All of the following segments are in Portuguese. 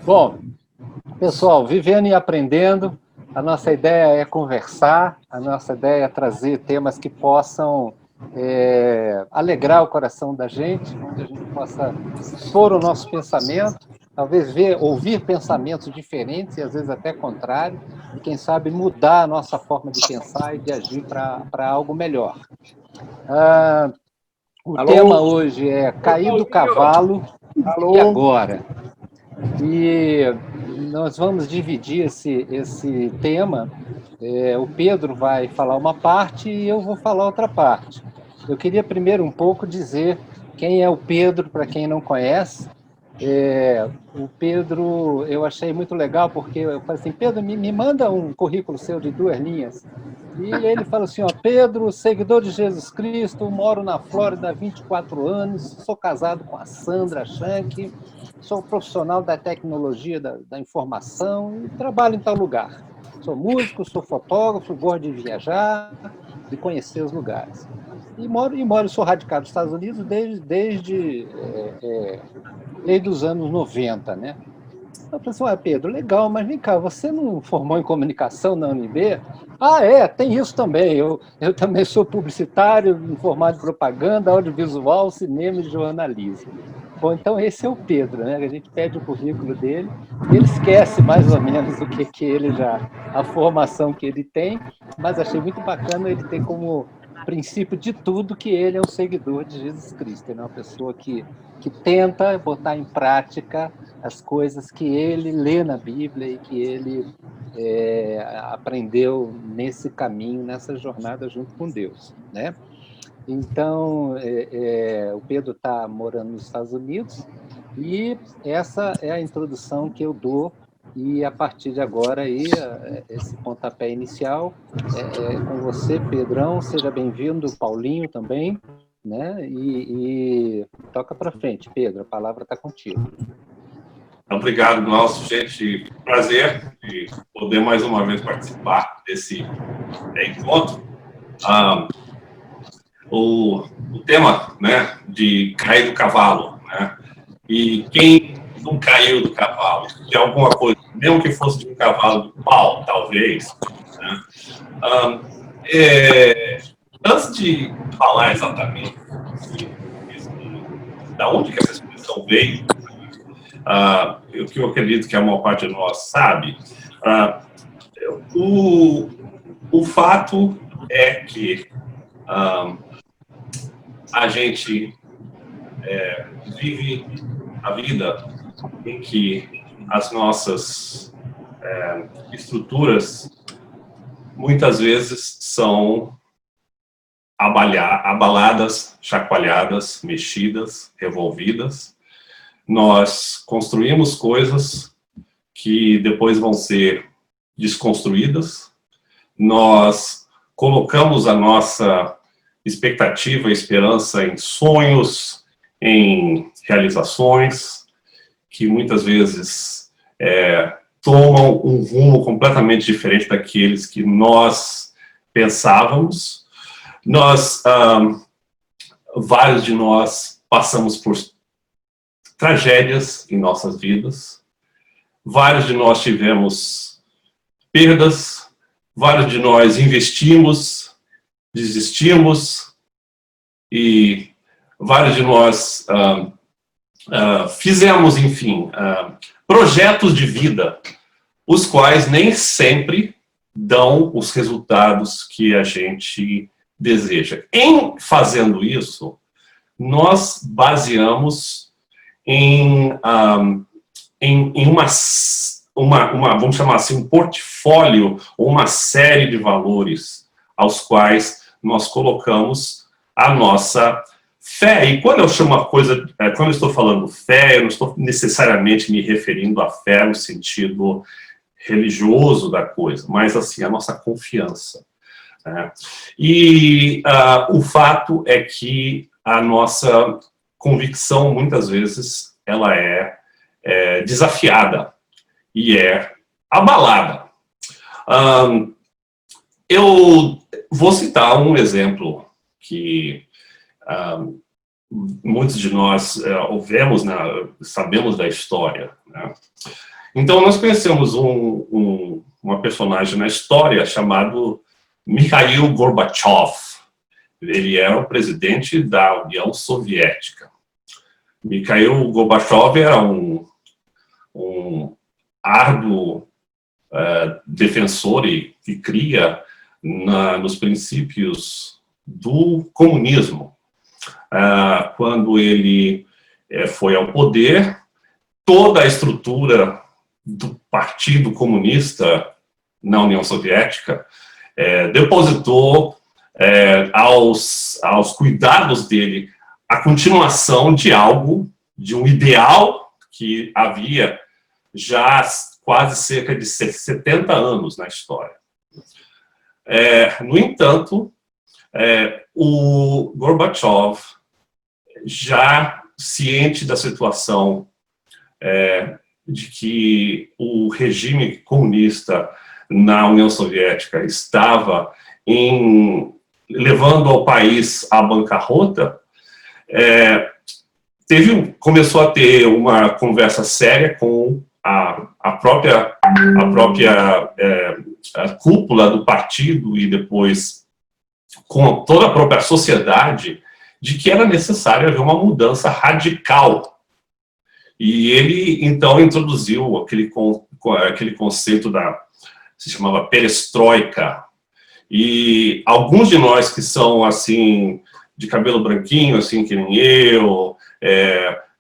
Bom, pessoal, vivendo e aprendendo, a nossa ideia é conversar, a nossa ideia é trazer temas que possam alegrar o coração da gente, onde a gente possa expor o nosso pensamento, talvez ouvir pensamentos diferentes e às vezes até contrários, e quem sabe mudar a nossa forma de pensar e de agir para algo melhor. O tema hoje é cair do cavalo e agora. E nós vamos dividir esse tema. O Pedro vai falar uma parte e eu vou falar outra parte. Eu queria primeiro um pouco dizer quem é o Pedro, para quem não conhece. O Pedro, eu achei muito legal, porque eu falei assim, Pedro, me manda um currículo seu de 2 linhas. E ele fala assim, Pedro, seguidor de Jesus Cristo, moro na Flórida há 24 anos, sou casado com a Sandra Shank, sou profissional da tecnologia da informação e trabalho em tal lugar. Sou músico, sou fotógrafo, gosto de viajar e conhecer os lugares. Sou radicado nos Estados Unidos desde os anos 90, né? Eu falei assim, Pedro, legal, mas vem cá, você não formou em comunicação na UNB? Tem isso também. Eu também sou publicitário, formado em propaganda, audiovisual, cinema e jornalismo. Bom, então esse é o Pedro, né? A gente pede o currículo dele, e ele esquece mais ou menos o que ele a formação que ele tem, mas achei muito bacana ele ter como princípio de tudo que ele é um seguidor de Jesus Cristo, ele é uma pessoa que tenta botar em prática as coisas que ele lê na Bíblia e que ele aprendeu nesse caminho, nessa jornada junto com Deus, né? Então, o Pedro está morando nos Estados Unidos e essa é a introdução que eu dou, e a partir de agora, aí, esse pontapé inicial é com você, Pedrão, seja bem-vindo, Paulinho também, né? E toca para frente, Pedro, a palavra está contigo. Obrigado, Glaucio. Gente, prazer de poder mais uma vez participar desse encontro. O tema, né, de cair do cavalo, né? E quem não caiu do cavalo, de alguma coisa, mesmo que fosse de um cavalo de pau, talvez, né? Antes de falar exatamente da onde que essa expressão veio, o que eu acredito que a maior parte de nós sabe, o fato é que a gente vive a vida em que as nossas estruturas muitas vezes são abaladas, chacoalhadas, mexidas, revolvidas. Nós construímos coisas que depois vão ser desconstruídas. Nós colocamos a nossa expectativa e esperança em sonhos, em realizações, que muitas vezes tomam um rumo completamente diferente daqueles que nós pensávamos. Vários de nós passamos por tragédias em nossas vidas, vários de nós tivemos perdas, vários de nós investimos, desistimos, e vários de nós fizemos, enfim, projetos de vida, os quais nem sempre dão os resultados que a gente deseja. Em fazendo isso, nós baseamos em vamos chamar assim, um portfólio ou uma série de valores aos quais nós colocamos a nossa fé. E quando eu chamo uma coisa, quando eu estou falando fé, eu não estou necessariamente me referindo à fé no sentido religioso da coisa, mas assim, a nossa confiança. Né? E o fato é que a nossa convicção, muitas vezes, ela é desafiada e é abalada. Eu vou citar um exemplo que muitos de nós sabemos da história, né? Então, nós conhecemos uma personagem na história chamado Mikhail Gorbachev. Ele era o presidente da União Soviética. Mikhail Gorbachev era um árduo defensor e cria nos princípios do comunismo. Quando ele foi ao poder, toda a estrutura do Partido Comunista na União Soviética depositou aos cuidados dele a continuação de um ideal que havia já quase cerca de 70 anos na história. No entanto, o Gorbachev, já ciente da situação de que o regime comunista na União Soviética estava levando ao país à bancarrota, começou a ter uma conversa séria com a própria cúpula do partido e depois com toda a própria sociedade, de que era necessário haver uma mudança radical. E ele, então, introduziu aquele conceito se chamava perestroika. E alguns de nós que são, assim, de cabelo branquinho, assim, que nem eu,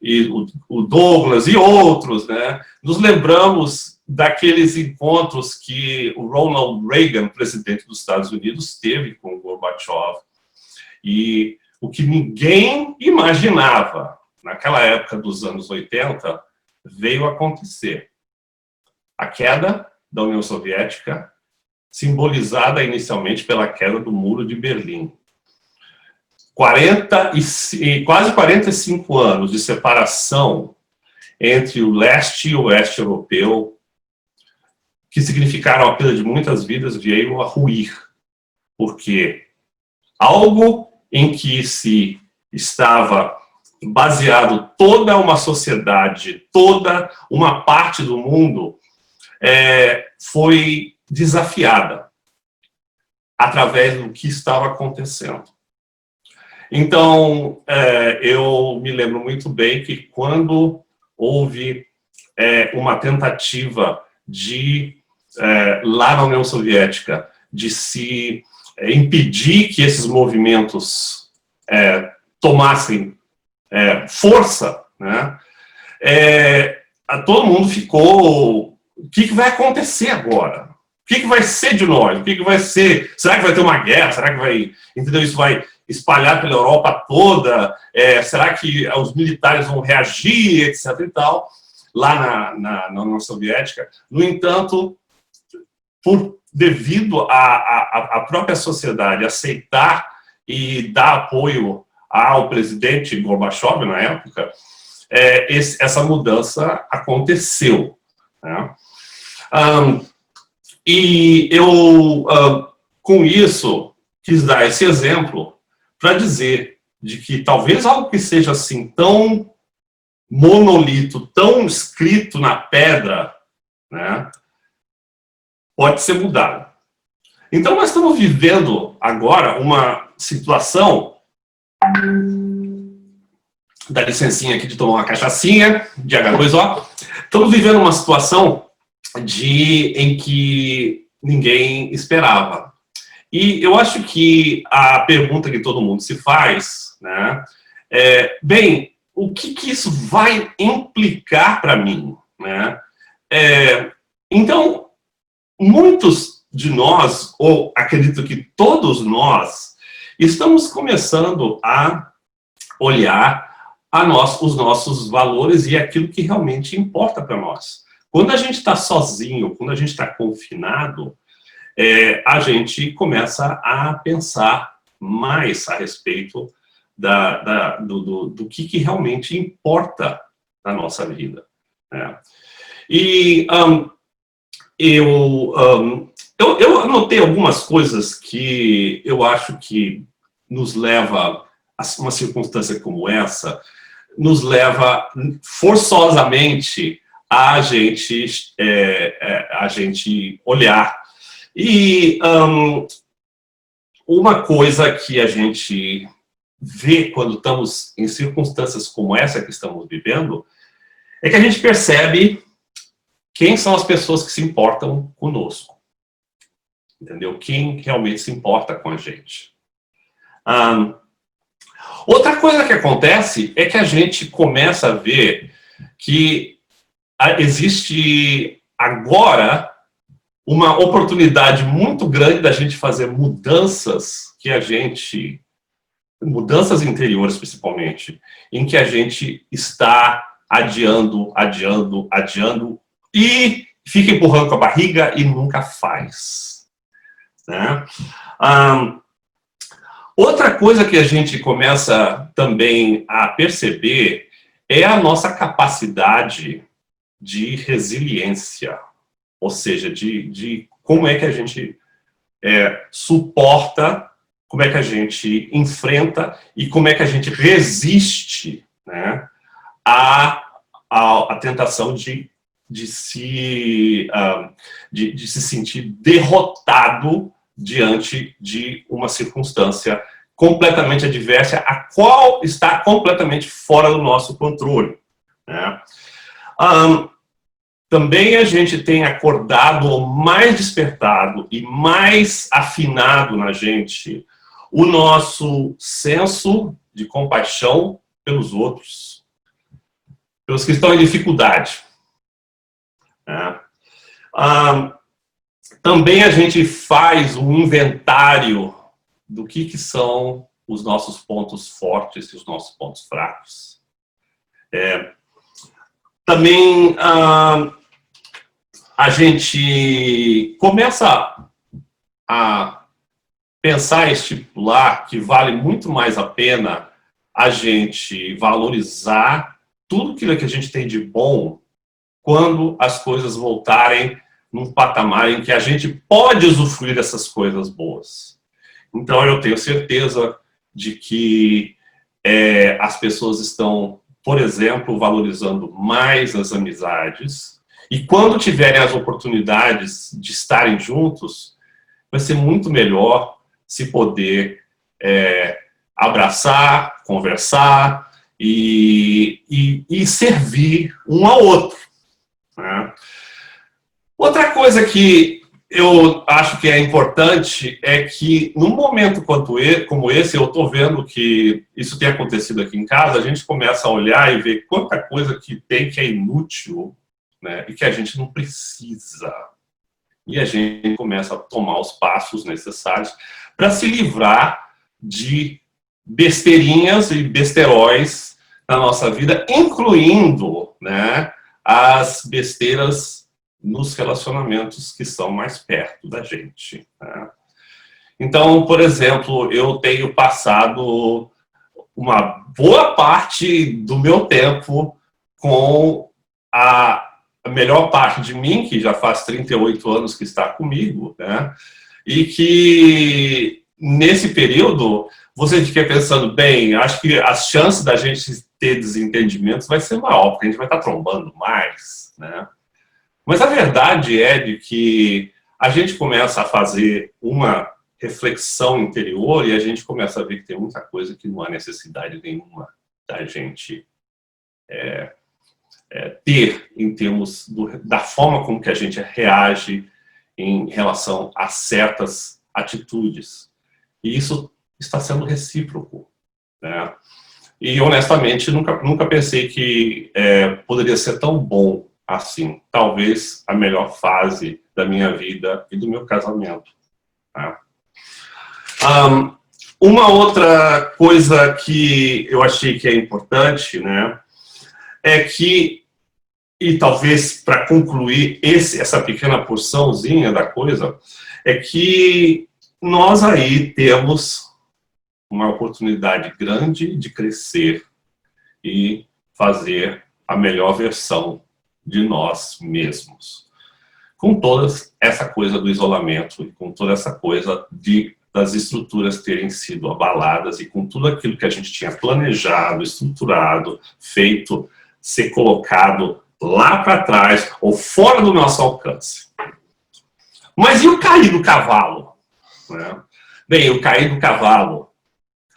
e o Douglas e outros, né, nos lembramos daqueles encontros que o Ronald Reagan, presidente dos Estados Unidos, teve com o Gorbachev. E o que ninguém imaginava naquela época dos anos 80 veio a acontecer. A queda da União Soviética, simbolizada inicialmente pela queda do Muro de Berlim. Quase 45 anos de separação entre o leste e o oeste europeu, que significaram a perda de muitas vidas, veio a ruir. Porque algo em que se estava baseado toda uma sociedade, toda uma parte do mundo, foi desafiada através do que estava acontecendo. Então, eu me lembro muito bem que quando houve uma tentativa lá na União Soviética, de se impedir que esses movimentos tomassem força, né? Todo mundo ficou... O que vai acontecer agora? O que vai ser de nós? O que vai ser? Será que vai ter uma guerra? Será que vai... Entendeu? Isso vai espalhar pela Europa toda? Será que os militares vão reagir, etc. e tal, lá na União Soviética? No entanto, devido à própria sociedade aceitar e dar apoio ao presidente Gorbachev, na época, essa mudança aconteceu, né? E eu, com isso, quis dar esse exemplo para dizer de que talvez algo que seja assim tão monolito, tão escrito na pedra, né, pode ser mudado. Então, nós estamos vivendo agora uma situação... Dá licencinha aqui de tomar uma cachaçinha de H2O. Estamos vivendo uma situação em que ninguém esperava. E eu acho que a pergunta que todo mundo se faz, né, bem, o que isso vai implicar para mim, né? Então, muitos de nós, ou acredito que todos nós, estamos começando a olhar os nossos valores e aquilo que realmente importa para nós. Quando a gente está sozinho, quando a gente está confinado, a gente começa a pensar mais a respeito do que realmente importa na nossa vida, né? E eu anotei algumas coisas que eu acho que nos leva a uma circunstância como essa, nos leva forçosamente a gente olhar. E uma coisa que a gente vê quando estamos em circunstâncias como essa que estamos vivendo, é que a gente percebe quem são as pessoas que se importam conosco. Entendeu? Quem realmente se importa com a gente. Outra coisa que acontece é que a gente começa a ver que existe agora uma oportunidade muito grande da gente fazer mudanças mudanças interiores principalmente, em que a gente está adiando e fica empurrando com a barriga e nunca faz. Né? Outra coisa que a gente começa também a perceber é a nossa capacidade de resiliência, ou seja, de como é que a gente suporta, como é que a gente enfrenta e como é que a gente resiste, né, à tentação de se sentir derrotado diante de uma circunstância completamente adversa, a qual está completamente fora do nosso controle. Né? Também a gente tem acordado, ou mais despertado e mais afinado na gente, o nosso senso de compaixão pelos outros, pelos que estão em dificuldade. Né? Também a gente faz um inventário do que são os nossos pontos fortes e os nossos pontos fracos. Também a gente começa a pensar e estipular que vale muito mais a pena a gente valorizar tudo aquilo que a gente tem de bom quando as coisas voltarem num patamar em que a gente pode usufruir dessas coisas boas. Então, eu tenho certeza de que as pessoas estão, por exemplo, valorizando mais as amizades, e quando tiverem as oportunidades de estarem juntos, vai ser muito melhor se poder abraçar, conversar e servir um ao outro. Né? Outra coisa que eu acho que é importante é que, num momento como esse, eu estou vendo que isso tem acontecido aqui em casa, a gente começa a olhar e ver quanta coisa que tem que é inútil, né, e que a gente não precisa. E a gente começa a tomar os passos necessários para se livrar de besteirinhas e besteróis na nossa vida, incluindo, né, as besteiras nos relacionamentos que são mais perto da gente. Né? Então, por exemplo, eu tenho passado uma boa parte do meu tempo com a melhor parte de mim, que já faz 38 anos que está comigo, né? E que, nesse período, você fica pensando, bem, acho que as chances da gente ter desentendimentos vai ser maior, porque a gente vai estar trombando mais, né? Mas a verdade é de que a gente começa a fazer uma reflexão interior e a gente começa a ver que tem muita coisa que não há necessidade nenhuma da gente ter em termos da forma como que a gente reage em relação a certas atitudes. E isso está sendo recíproco. Né? E, honestamente, nunca pensei que poderia ser tão bom assim. Talvez a melhor fase da minha vida e do meu casamento. Tá? Uma outra coisa que eu achei que é importante, né, é que, e talvez para concluir essa pequena porçãozinha da coisa, é que nós aí temos uma oportunidade grande de crescer e fazer a melhor versão de nós mesmos. Com toda essa coisa do isolamento e com toda essa coisa das estruturas terem sido abaladas e com tudo aquilo que a gente tinha planejado, estruturado, feito, ser colocado lá para trás, ou fora do nosso alcance. Mas e o cair do cavalo? Né? Bem, o cair do cavalo,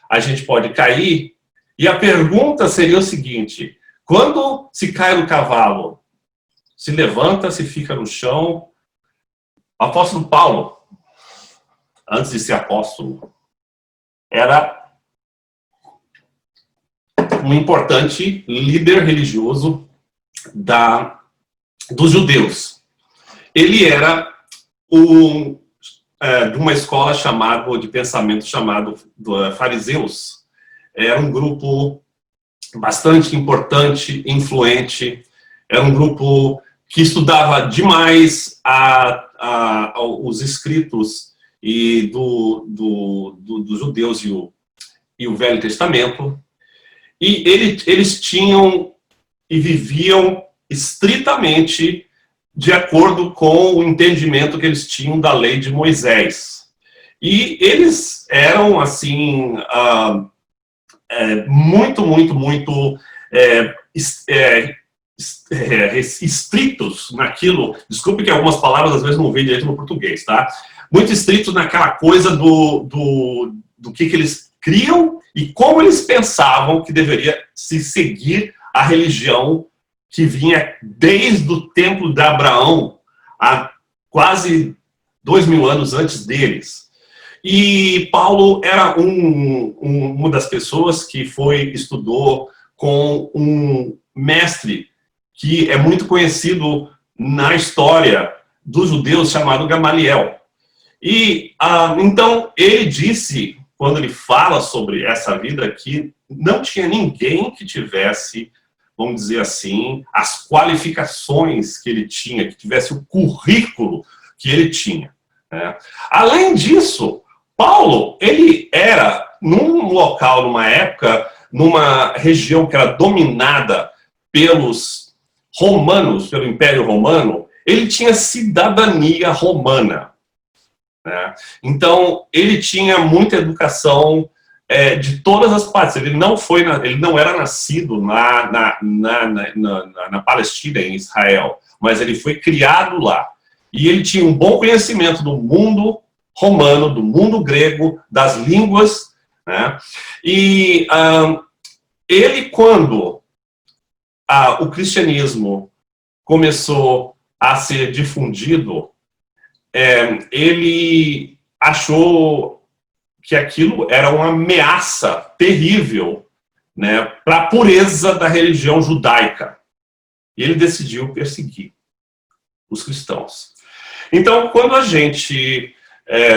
a gente pode cair, e a pergunta seria o seguinte: quando se cai do cavalo, se levanta, se fica no chão? O apóstolo Paulo, antes de ser apóstolo, era um importante líder religioso dos judeus. Ele era de uma escola de pensamento chamado fariseus. Era um grupo bastante importante, influente, era um grupo que estudava demais os escritos dos judeus e o Velho Testamento. E eles tinham e viviam estritamente de acordo com o entendimento que eles tinham da lei de Moisés. E eles eram, assim, muito estritos naquilo. Desculpe que algumas palavras às vezes não vêm direito no português, tá? Muito estritos naquela coisa do que eles criam e como eles pensavam que deveria se seguir a religião que vinha desde o templo de Abraão, há quase 2000 anos antes deles. E Paulo era uma das pessoas que estudou com um mestre que é muito conhecido na história dos judeus, chamado Gamaliel. E então ele disse, quando ele fala sobre essa vida, que não tinha ninguém que tivesse, vamos dizer assim, as qualificações que ele tinha, que tivesse o currículo que ele tinha, né? Além disso, Paulo, ele era num local, numa época, numa região que era dominada pelos romanos, pelo Império Romano. Ele tinha cidadania romana, né? Então, ele tinha muita educação de todas as partes. Ele não era nascido na Palestina, em Israel, mas ele foi criado lá. E ele tinha um bom conhecimento do mundo romano, do mundo grego, das línguas, né? E ele, quando o cristianismo começou a ser difundido, ele achou que aquilo era uma ameaça terrível, né, para a pureza da religião judaica. E ele decidiu perseguir os cristãos. Então, quando a gente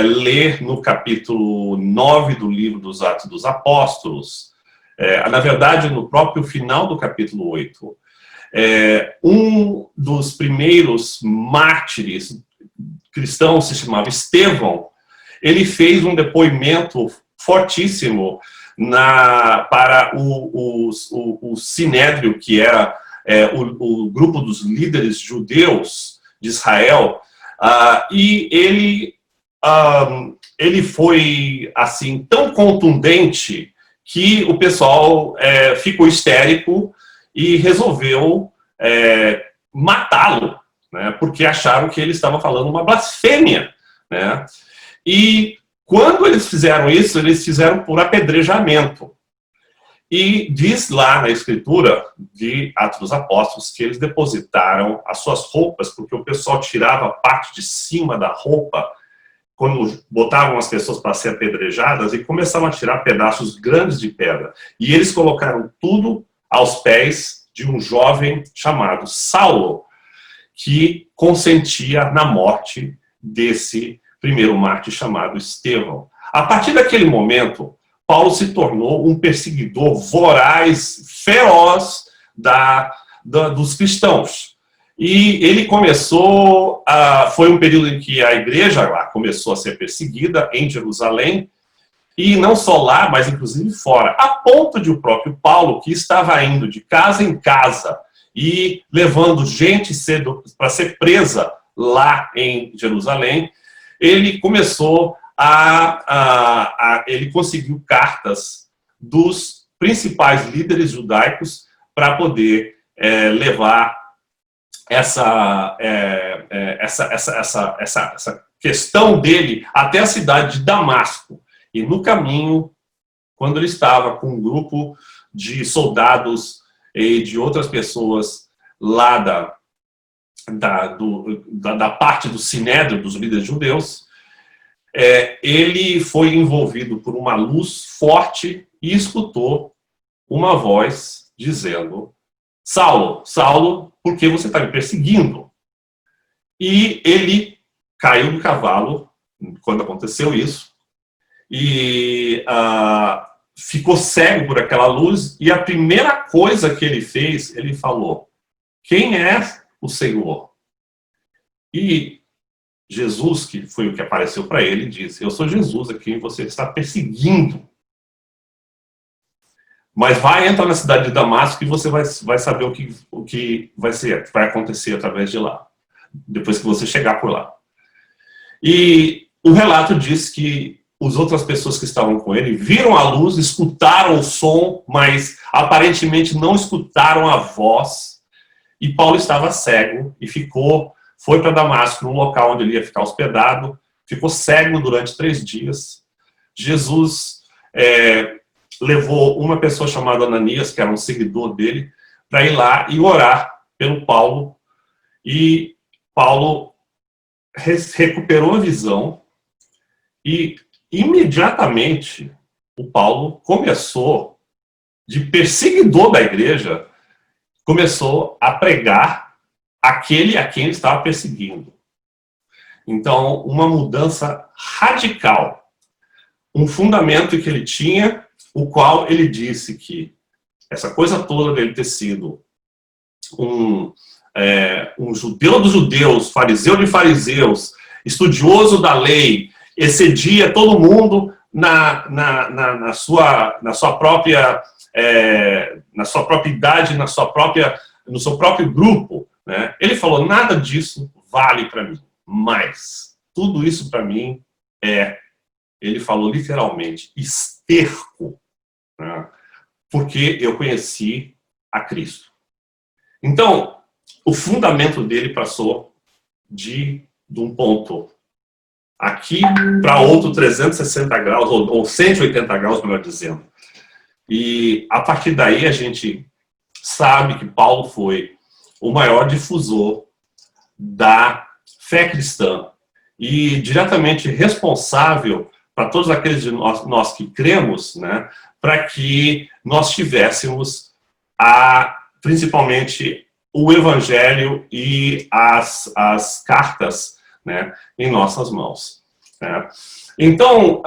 lê no capítulo 9 do livro dos Atos dos Apóstolos, na verdade, no próprio final do capítulo 8, um dos primeiros mártires cristãos se chamava Estevão. Ele fez um depoimento fortíssimo para o Sinédrio, que era o grupo dos líderes judeus de Israel, e ele foi assim tão contundente que o pessoal ficou histérico e resolveu matá-lo, né, porque acharam que ele estava falando uma blasfêmia, né? E quando eles fizeram isso, eles fizeram por apedrejamento. E diz lá na escritura de Atos dos Apóstolos que eles depositaram as suas roupas, porque o pessoal tirava a parte de cima da roupa quando botavam as pessoas para ser apedrejadas, e começavam a tirar pedaços grandes de pedra. E eles colocaram tudo aos pés de um jovem chamado Saulo, que consentia na morte desse primeiro mártir chamado Estevão. A partir daquele momento, Paulo se tornou um perseguidor voraz, feroz dos cristãos. E ele começou, foi um período em que a igreja lá começou a ser perseguida em Jerusalém, e não só lá, mas inclusive fora, a ponto de o próprio Paulo, que estava indo de casa em casa e levando gente cedo para ser presa lá em Jerusalém, ele começou ele conseguiu cartas dos principais líderes judaicos para poder levar essa questão dele até a cidade de Damasco. E no caminho, quando ele estava com um grupo de soldados e de outras pessoas lá da parte do Sinédrio, dos líderes judeus, ele foi envolvido por uma luz forte e escutou uma voz dizendo: Saulo, Saulo, por que você está me perseguindo? E ele caiu do cavalo quando aconteceu isso e ficou cego por aquela luz, e a primeira coisa que ele fez, ele falou: quem é o Senhor? E Jesus, que foi o que apareceu para ele, disse: eu sou Jesus a quem você está perseguindo. Mas entra na cidade de Damasco e você vai saber o que vai acontecer através de lá, depois que você chegar por lá. E o relato diz que as outras pessoas que estavam com ele viram a luz, escutaram o som, mas aparentemente não escutaram a voz. E Paulo estava cego e foi para Damasco, num local onde ele ia ficar hospedado, ficou cego durante 3 dias. Jesus levou uma pessoa chamada Ananias, que era um seguidor dele, para ir lá e orar pelo Paulo. E Paulo recuperou a visão e imediatamente o Paulo começou, de perseguidor da igreja, começou a pregar aquele a quem ele estava perseguindo. Então, uma mudança radical. Um fundamento que ele tinha, o qual ele disse que essa coisa toda dele ter sido um judeu dos judeus, fariseu de fariseus, estudioso da lei, excedia todo mundo na sua própria idade, no seu próprio grupo, né? Ele falou: nada disso vale para mim, mas tudo isso para mim ele falou literalmente, esterco, né? Porque eu conheci a Cristo. Então, o fundamento dele passou de um ponto aqui para outro 360 graus, ou 180 graus, melhor dizendo. E a partir daí a gente sabe que Paulo foi o maior difusor da fé cristã e diretamente responsável para todos aqueles de nós que cremos, né, para que nós tivéssemos principalmente o Evangelho e as cartas, né, em nossas mãos. Né? Então,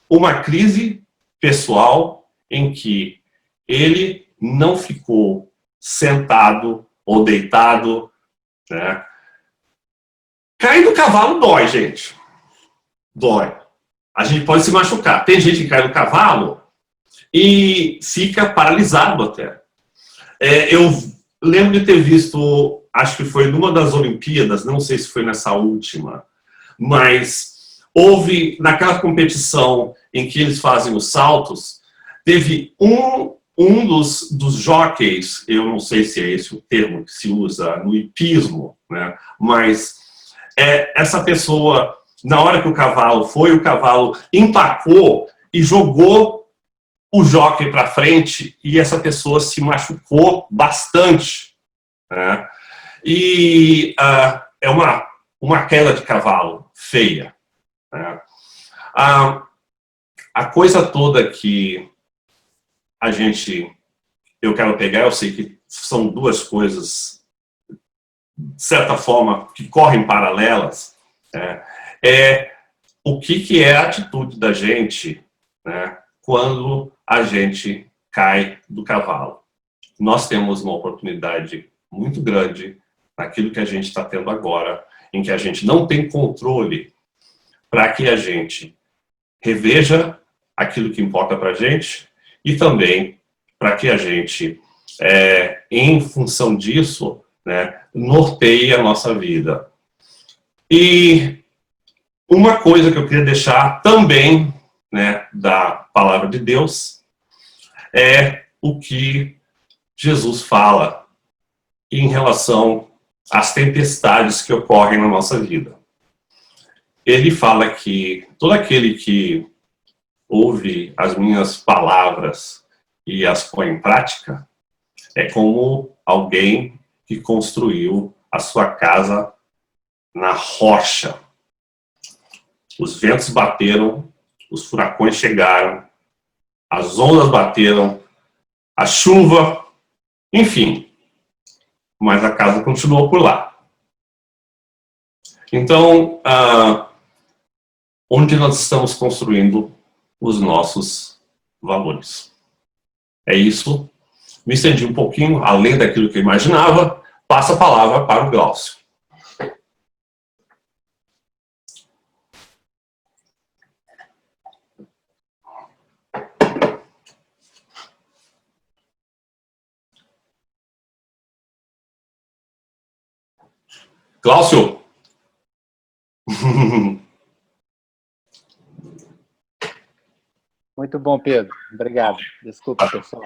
uma crise pessoal em que ele não ficou sentado ou deitado, né? Cair do cavalo dói, gente. Dói. A gente pode se machucar. Tem gente que cai do cavalo e fica paralisado até. Eu lembro de ter visto, acho que foi numa das Olimpíadas, não sei se foi nessa última, mas houve, naquela competição em que eles fazem os saltos, teve um dos jockeys, eu não sei se é esse o termo que se usa no hipismo, né? Mas essa pessoa, na hora que o cavalo empacou e jogou o jockey para frente, e essa pessoa se machucou bastante, né? E é uma queda de cavalo feia, né? A coisa toda que eu quero pegar, eu sei que são duas coisas, de certa forma, que correm paralelas, né? O que é a atitude da gente, né, quando a gente cai do cavalo. Nós temos uma oportunidade muito grande naquilo que a gente está tendo agora, em que a gente não tem controle, para que a gente reveja aquilo que importa para a gente e também para que a gente, em função disso, né, norteie a nossa vida. E uma coisa que eu queria deixar também, né, da palavra de Deus é o que Jesus fala em relação as tempestades que ocorrem na nossa vida. Ele fala que todo aquele que ouve as minhas palavras e as põe em prática é como alguém que construiu a sua casa na rocha. Os ventos bateram, os furacões chegaram, as ondas bateram, a chuva, enfim, mas a casa continuou por lá. Então, onde nós estamos construindo os nossos valores? É isso. Me estendi um pouquinho, além daquilo que eu imaginava. Passo a palavra para o Glaucio. Glaucio! Muito bom, Pedro. Obrigado. Desculpa, pessoal.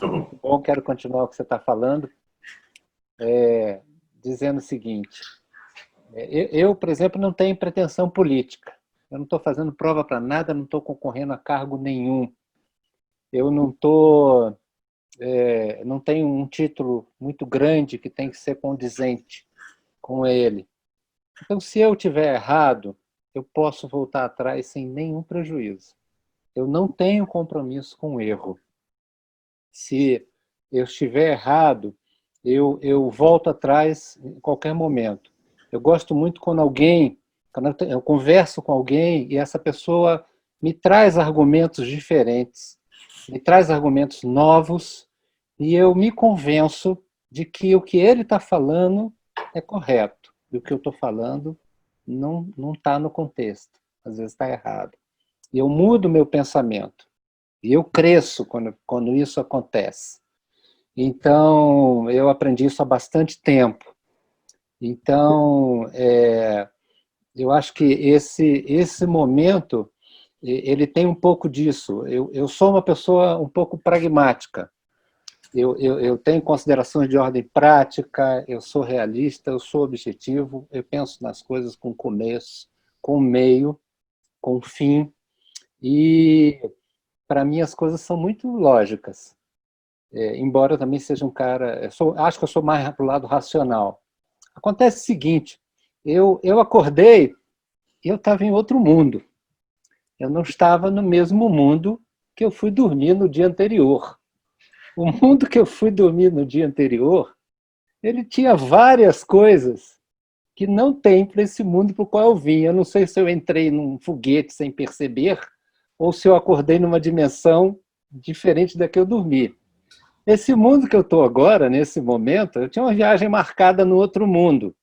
Muito bom, quero continuar o que você está falando, dizendo o seguinte. Eu, por exemplo, não tenho pretensão política. Eu não estou fazendo prova para nada, não estou concorrendo a cargo nenhum. Eu não tenho um título muito grande que tem que ser condizente com ele. Então, se eu tiver errado, eu posso voltar atrás sem nenhum prejuízo. Eu não tenho compromisso com o erro. Se eu estiver errado, eu volto atrás em qualquer momento. Eu gosto muito quando eu converso com alguém e essa pessoa me traz argumentos diferentes, me traz argumentos novos e eu me convenço de que o que ele está falando é correto e o que eu estou falando não está no contexto, às vezes está errado. E eu mudo meu pensamento. E eu cresço quando isso acontece. Então, eu aprendi isso há bastante tempo. Então, eu acho que esse momento, ele tem um pouco disso. Eu sou uma pessoa um pouco pragmática. Eu tenho considerações de ordem prática, eu sou realista, eu sou objetivo, eu penso nas coisas com começo, com meio, com fim. E, para mim, as coisas são muito lógicas. Embora eu também seja um cara... acho que eu sou mais para o lado racional. Acontece o seguinte, eu acordei e eu estava em outro mundo. Eu não estava no mesmo mundo que eu fui dormir no dia anterior. O mundo que eu fui dormir no dia anterior, ele tinha várias coisas que não tem para esse mundo para o qual eu vim. Eu não sei se eu entrei num foguete sem perceber ou se eu acordei numa dimensão diferente da que eu dormi. Esse mundo que eu estou agora, nesse momento, eu tinha uma viagem marcada no outro mundo.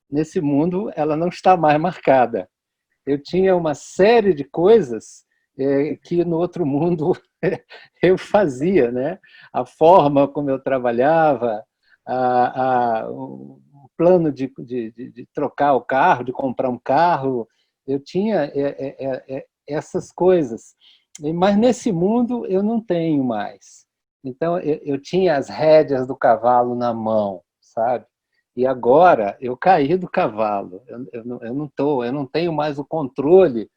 Nesse mundo, ela não está mais marcada. Eu tinha uma série de coisas que no outro mundo eu fazia, né? A forma como eu trabalhava, o plano de trocar o carro, de comprar um carro, eu tinha essas coisas. Mas nesse mundo eu não tenho mais. Então eu tinha as rédeas do cavalo na mão, sabe? E agora eu caí do cavalo. Eu não tenho mais o controle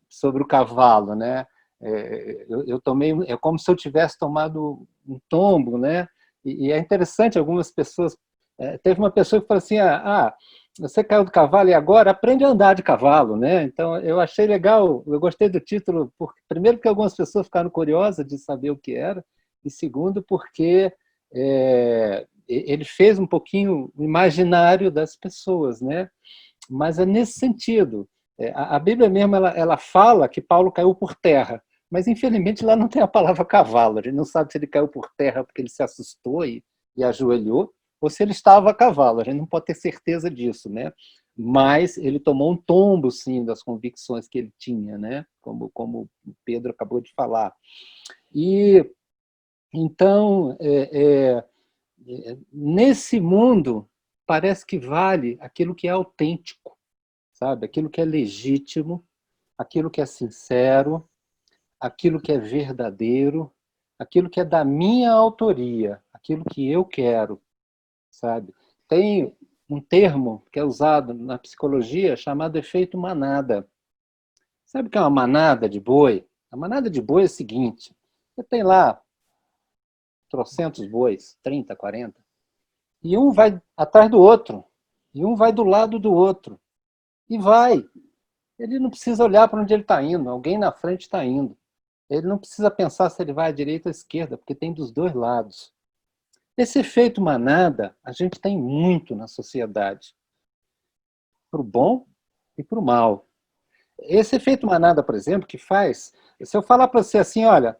sobre o cavalo, né? Eu tomei, é como se eu tivesse tomado um tombo, né? E é interessante, algumas pessoas... teve uma pessoa que falou assim, você caiu do cavalo e agora aprende a andar de cavalo, né? Então, eu achei legal, eu gostei do título, porque, primeiro porque algumas pessoas ficaram curiosas de saber o que era, e segundo porque ele fez um pouquinho o imaginário das pessoas, né? Mas é nesse sentido. A Bíblia mesmo ela fala que Paulo caiu por terra, mas infelizmente lá não tem a palavra cavalo. A gente não sabe se ele caiu por terra porque ele se assustou e ajoelhou, ou se ele estava a cavalo. A gente não pode ter certeza disso, né? Mas ele tomou um tombo, sim, das convicções que ele tinha, né? Como o Pedro acabou de falar. E então, nesse mundo, parece que vale aquilo que é autêntico, sabe? Aquilo que é legítimo, aquilo que é sincero, aquilo que é verdadeiro, aquilo que é da minha autoria, aquilo que eu quero, sabe? tem um termo que é usado na psicologia chamado efeito manada. Sabe o que é uma manada de boi? A manada de boi é o seguinte, você tem lá trocentos bois, 30, 40, e um vai atrás do outro, e um vai do lado do outro, e vai. Ele não precisa olhar para onde ele está indo, alguém na frente está indo. Ele não precisa pensar se ele vai à direita ou à esquerda, porque tem dos dois lados. Esse efeito manada, a gente tem muito na sociedade, para o bom e para o mal. Esse efeito manada, por exemplo, que faz, se eu falar para você assim, olha,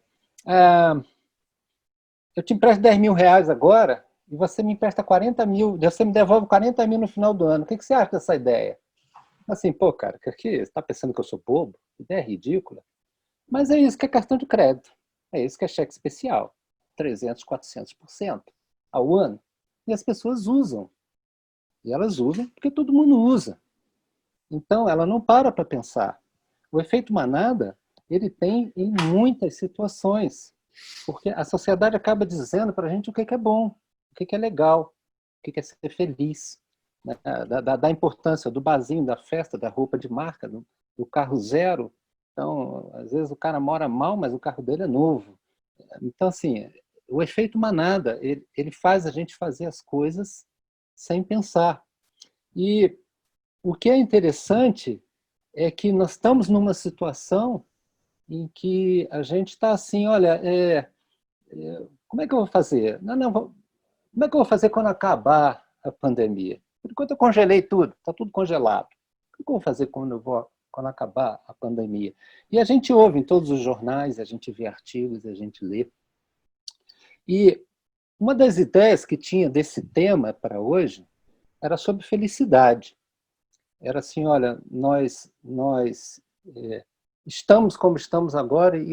eu te empresto 10 mil reais agora, e você me empresta 40 mil, você me devolve 40 mil no final do ano. O que você acha dessa ideia? Assim, pô, cara, você está pensando que eu sou bobo? Ideia ridícula. Mas é isso que é cartão de crédito. É isso que é cheque especial. 300, 400% ao ano. E as pessoas usam. E elas usam porque todo mundo usa. Então, ela não para pensar. O efeito manada, ele tem em muitas situações. Porque a sociedade acaba dizendo para a gente o que é bom, o que é legal, o que é ser feliz. Né? Da importância do barzinho, da festa, da roupa de marca, do carro zero. Então, às vezes o cara mora mal, mas o carro dele é novo. Então, assim, o efeito manada, ele faz a gente fazer as coisas sem pensar. E o que é interessante é que nós estamos numa situação em que a gente está assim, olha, como é que eu vou fazer? Como é que eu vou fazer quando acabar a pandemia? Por enquanto eu congelei tudo, está tudo congelado. O que eu vou fazer quando acabar a pandemia? E a gente ouve em todos os jornais, a gente vê artigos, a gente lê. E uma das ideias que tinha desse tema para hoje era sobre felicidade. Era assim, olha, nós estamos como estamos agora e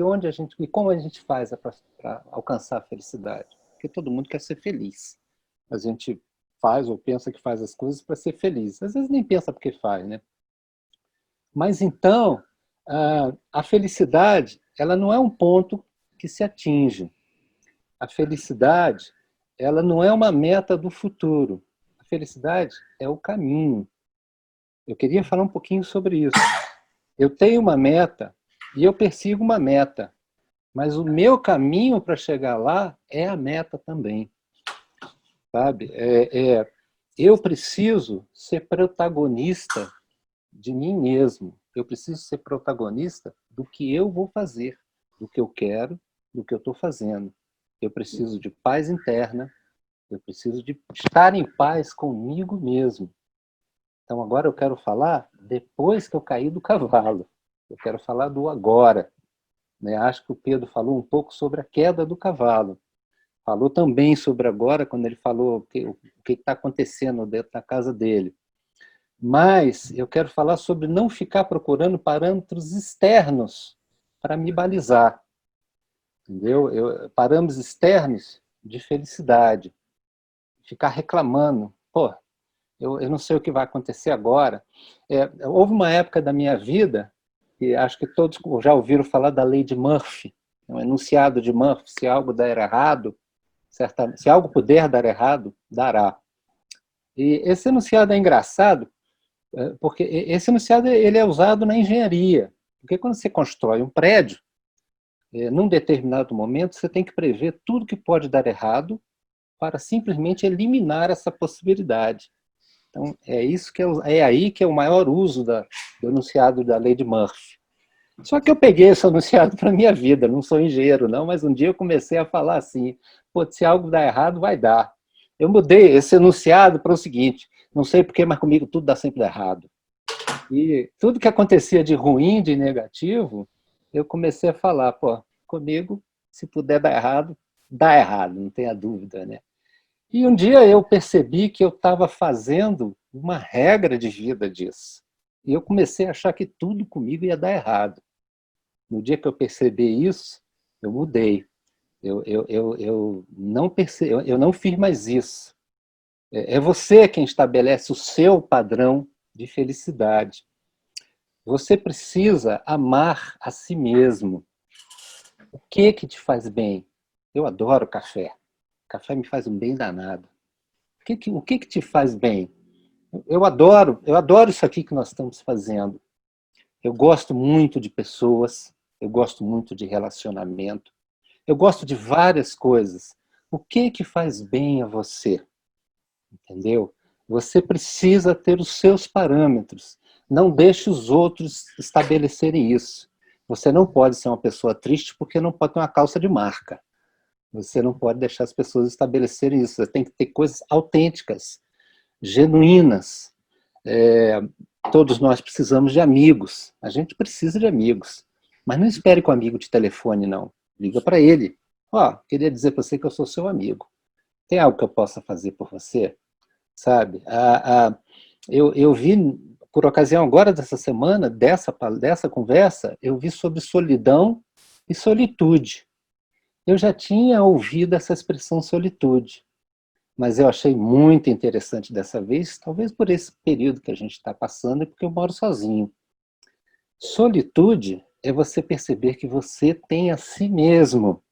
como a gente faz para alcançar a felicidade? Porque todo mundo quer ser feliz. A gente faz ou pensa que faz as coisas para ser feliz. Às vezes nem pensa porque faz, né? Mas então, a felicidade, ela não é um ponto que se atinge. A felicidade, ela não é uma meta do futuro. A felicidade é o caminho. Eu queria falar um pouquinho sobre isso. Eu tenho uma meta e eu persigo uma meta, mas o meu caminho para chegar lá é a meta também, sabe? Eu preciso ser protagonista de mim mesmo. Eu preciso ser protagonista do que eu vou fazer, do que eu quero, do que eu estou fazendo. Eu preciso de paz interna, eu preciso de estar em paz comigo mesmo. Então agora eu quero falar depois que eu caí do cavalo. Eu quero falar do agora. Né? Acho que o Pedro falou um pouco sobre a queda do cavalo. Falou também sobre agora, quando ele falou o que está acontecendo dentro da casa dele. Mas eu quero falar sobre não ficar procurando parâmetros externos para me balizar. Entendeu? Parâmetros externos de felicidade. Ficar reclamando. Pô, eu não sei o que vai acontecer agora. Houve uma época da minha vida, e acho que todos já ouviram falar da lei de Murphy, um enunciado de Murphy: se algo der errado, se algo puder dar errado, dará. E esse enunciado é engraçado, porque esse enunciado ele é usado na engenharia. Porque quando você constrói um prédio, num determinado momento, você tem que prever tudo que pode dar errado para simplesmente eliminar essa possibilidade. Então, é aí que é o maior uso do enunciado da lei de Murphy. Só que eu peguei esse enunciado para a minha vida, não sou engenheiro não, mas um dia eu comecei a falar assim: pô, se algo dá errado, vai dar. Eu mudei esse enunciado para o seguinte: não sei porquê, mas comigo tudo dá sempre errado. E tudo que acontecia de ruim, de negativo, eu comecei a falar: pô, comigo, se puder dar errado, dá errado, não tenha dúvida, né? E um dia eu percebi que eu estava fazendo uma regra de vida disso. E eu comecei a achar que tudo comigo ia dar errado. No dia que eu percebi isso, eu mudei. Eu não fiz mais isso. É você quem estabelece o seu padrão de felicidade. Você precisa amar a si mesmo. O que te faz bem? Eu adoro café. Café me faz um bem danado. O que te faz bem? Eu adoro isso aqui que nós estamos fazendo. Eu gosto muito de pessoas, eu gosto muito de relacionamento, eu gosto de várias coisas. O que faz bem a você? Entendeu? Você precisa ter os seus parâmetros. Não deixe os outros estabelecerem isso. Você não pode ser uma pessoa triste porque não pode ter uma calça de marca. Você não pode deixar as pessoas estabelecerem isso. Você tem que ter coisas autênticas, genuínas. Todos nós precisamos de amigos. A gente precisa de amigos. Mas não espere com o amigo de telefone, não. Liga para ele. Queria dizer para você que eu sou seu amigo. Tem algo que eu possa fazer por você? Sabe? Eu vi, por ocasião agora dessa semana, dessa conversa, eu vi sobre solidão e solitude. Eu já tinha ouvido essa expressão solitude, mas eu achei muito interessante dessa vez, talvez por esse período que a gente está passando e porque eu moro sozinho. Solitude é você perceber que você tem a si mesmo.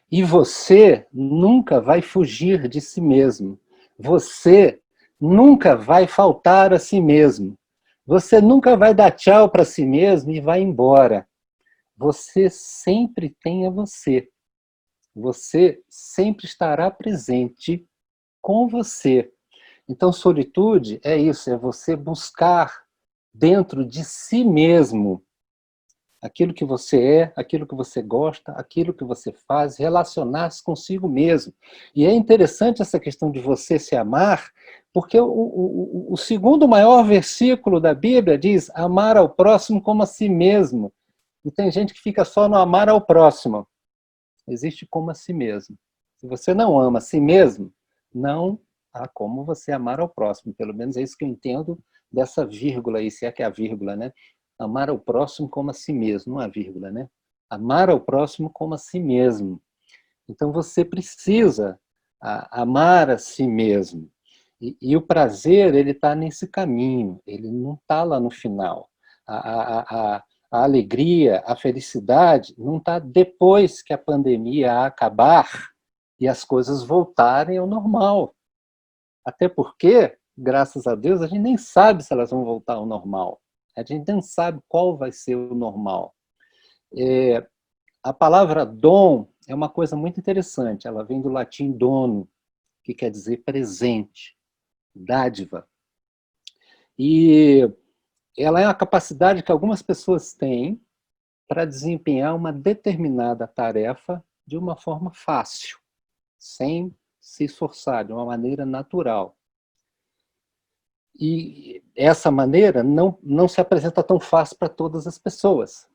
E você nunca vai fugir de si mesmo. Você nunca vai faltar a si mesmo. Você nunca vai dar tchau para si mesmo e vai embora. Você sempre tem a você. Você sempre estará presente com você. Então, solitude é isso, é você buscar dentro de si mesmo aquilo que você é, aquilo que você gosta, aquilo que você faz, relacionar-se consigo mesmo. E é interessante essa questão de você se amar, porque o segundo maior versículo da Bíblia diz amar ao próximo como a si mesmo. E tem gente que fica só no amar ao próximo. Existe como a si mesmo. Se você não ama a si mesmo, não há como você amar ao próximo. Pelo menos é isso que eu entendo dessa vírgula aí, se é que é a vírgula, né? Amar ao próximo como a si mesmo, não há vírgula, né? Amar ao próximo como a si mesmo. Então você precisa amar a si mesmo. E o prazer, ele está nesse caminho, ele não está lá no final. A alegria, a felicidade não está depois que a pandemia acabar e as coisas voltarem ao normal. Até porque, graças a Deus, a gente nem sabe se elas vão voltar ao normal. A gente não sabe qual vai ser o normal. A palavra dom é uma coisa muito interessante. Ela vem do latim dono, que quer dizer presente, dádiva. E ela é uma capacidade que algumas pessoas têm para desempenhar uma determinada tarefa de uma forma fácil, sem se esforçar, de uma maneira natural. E essa maneira não se apresenta tão fácil para todas as pessoas.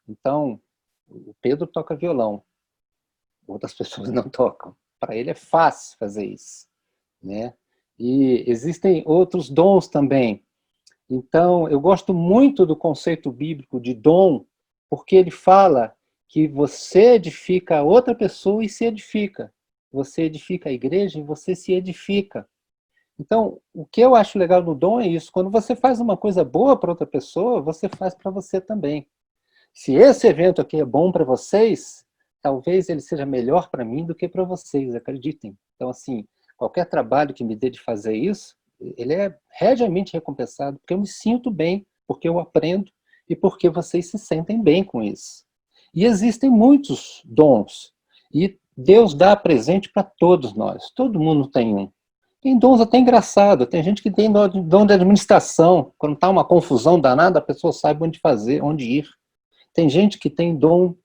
Então, o Pedro toca violão, outras pessoas não tocam. Para ele é fácil fazer isso, né? E existem outros dons também. Então, eu gosto muito do conceito bíblico de dom, porque ele fala que você edifica a outra pessoa e se edifica. Você edifica a igreja e você se edifica. Então, o que eu acho legal no dom é isso. Quando você faz uma coisa boa para outra pessoa, você faz para você também. Se esse evento aqui é bom para vocês, talvez ele seja melhor para mim do que para vocês, acreditem. Então, assim, qualquer trabalho que me dê de fazer isso, ele é regiamente recompensado, porque eu me sinto bem, porque eu aprendo e porque vocês se sentem bem com isso. E existem muitos dons, e Deus dá presente para todos nós, todo mundo tem um. Tem dons até engraçado, tem gente que tem dom de administração, quando está uma confusão danada, a pessoa sabe onde fazer, onde ir. Tem gente que tem dom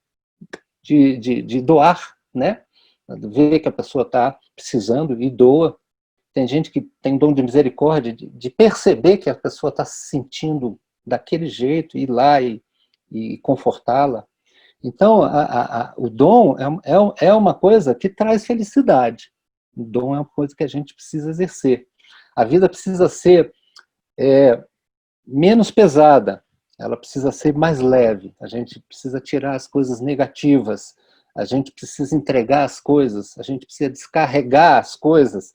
de doar, né? Ver que a pessoa está precisando e doa. Tem gente que tem dom de misericórdia, de perceber que a pessoa está se sentindo daquele jeito, ir lá e confortá-la. Então, o dom é uma coisa que traz felicidade. O dom é uma coisa que a gente precisa exercer. A vida precisa ser menos pesada, ela precisa ser mais leve. A gente precisa tirar as coisas negativas, a gente precisa entregar as coisas, a gente precisa descarregar as coisas.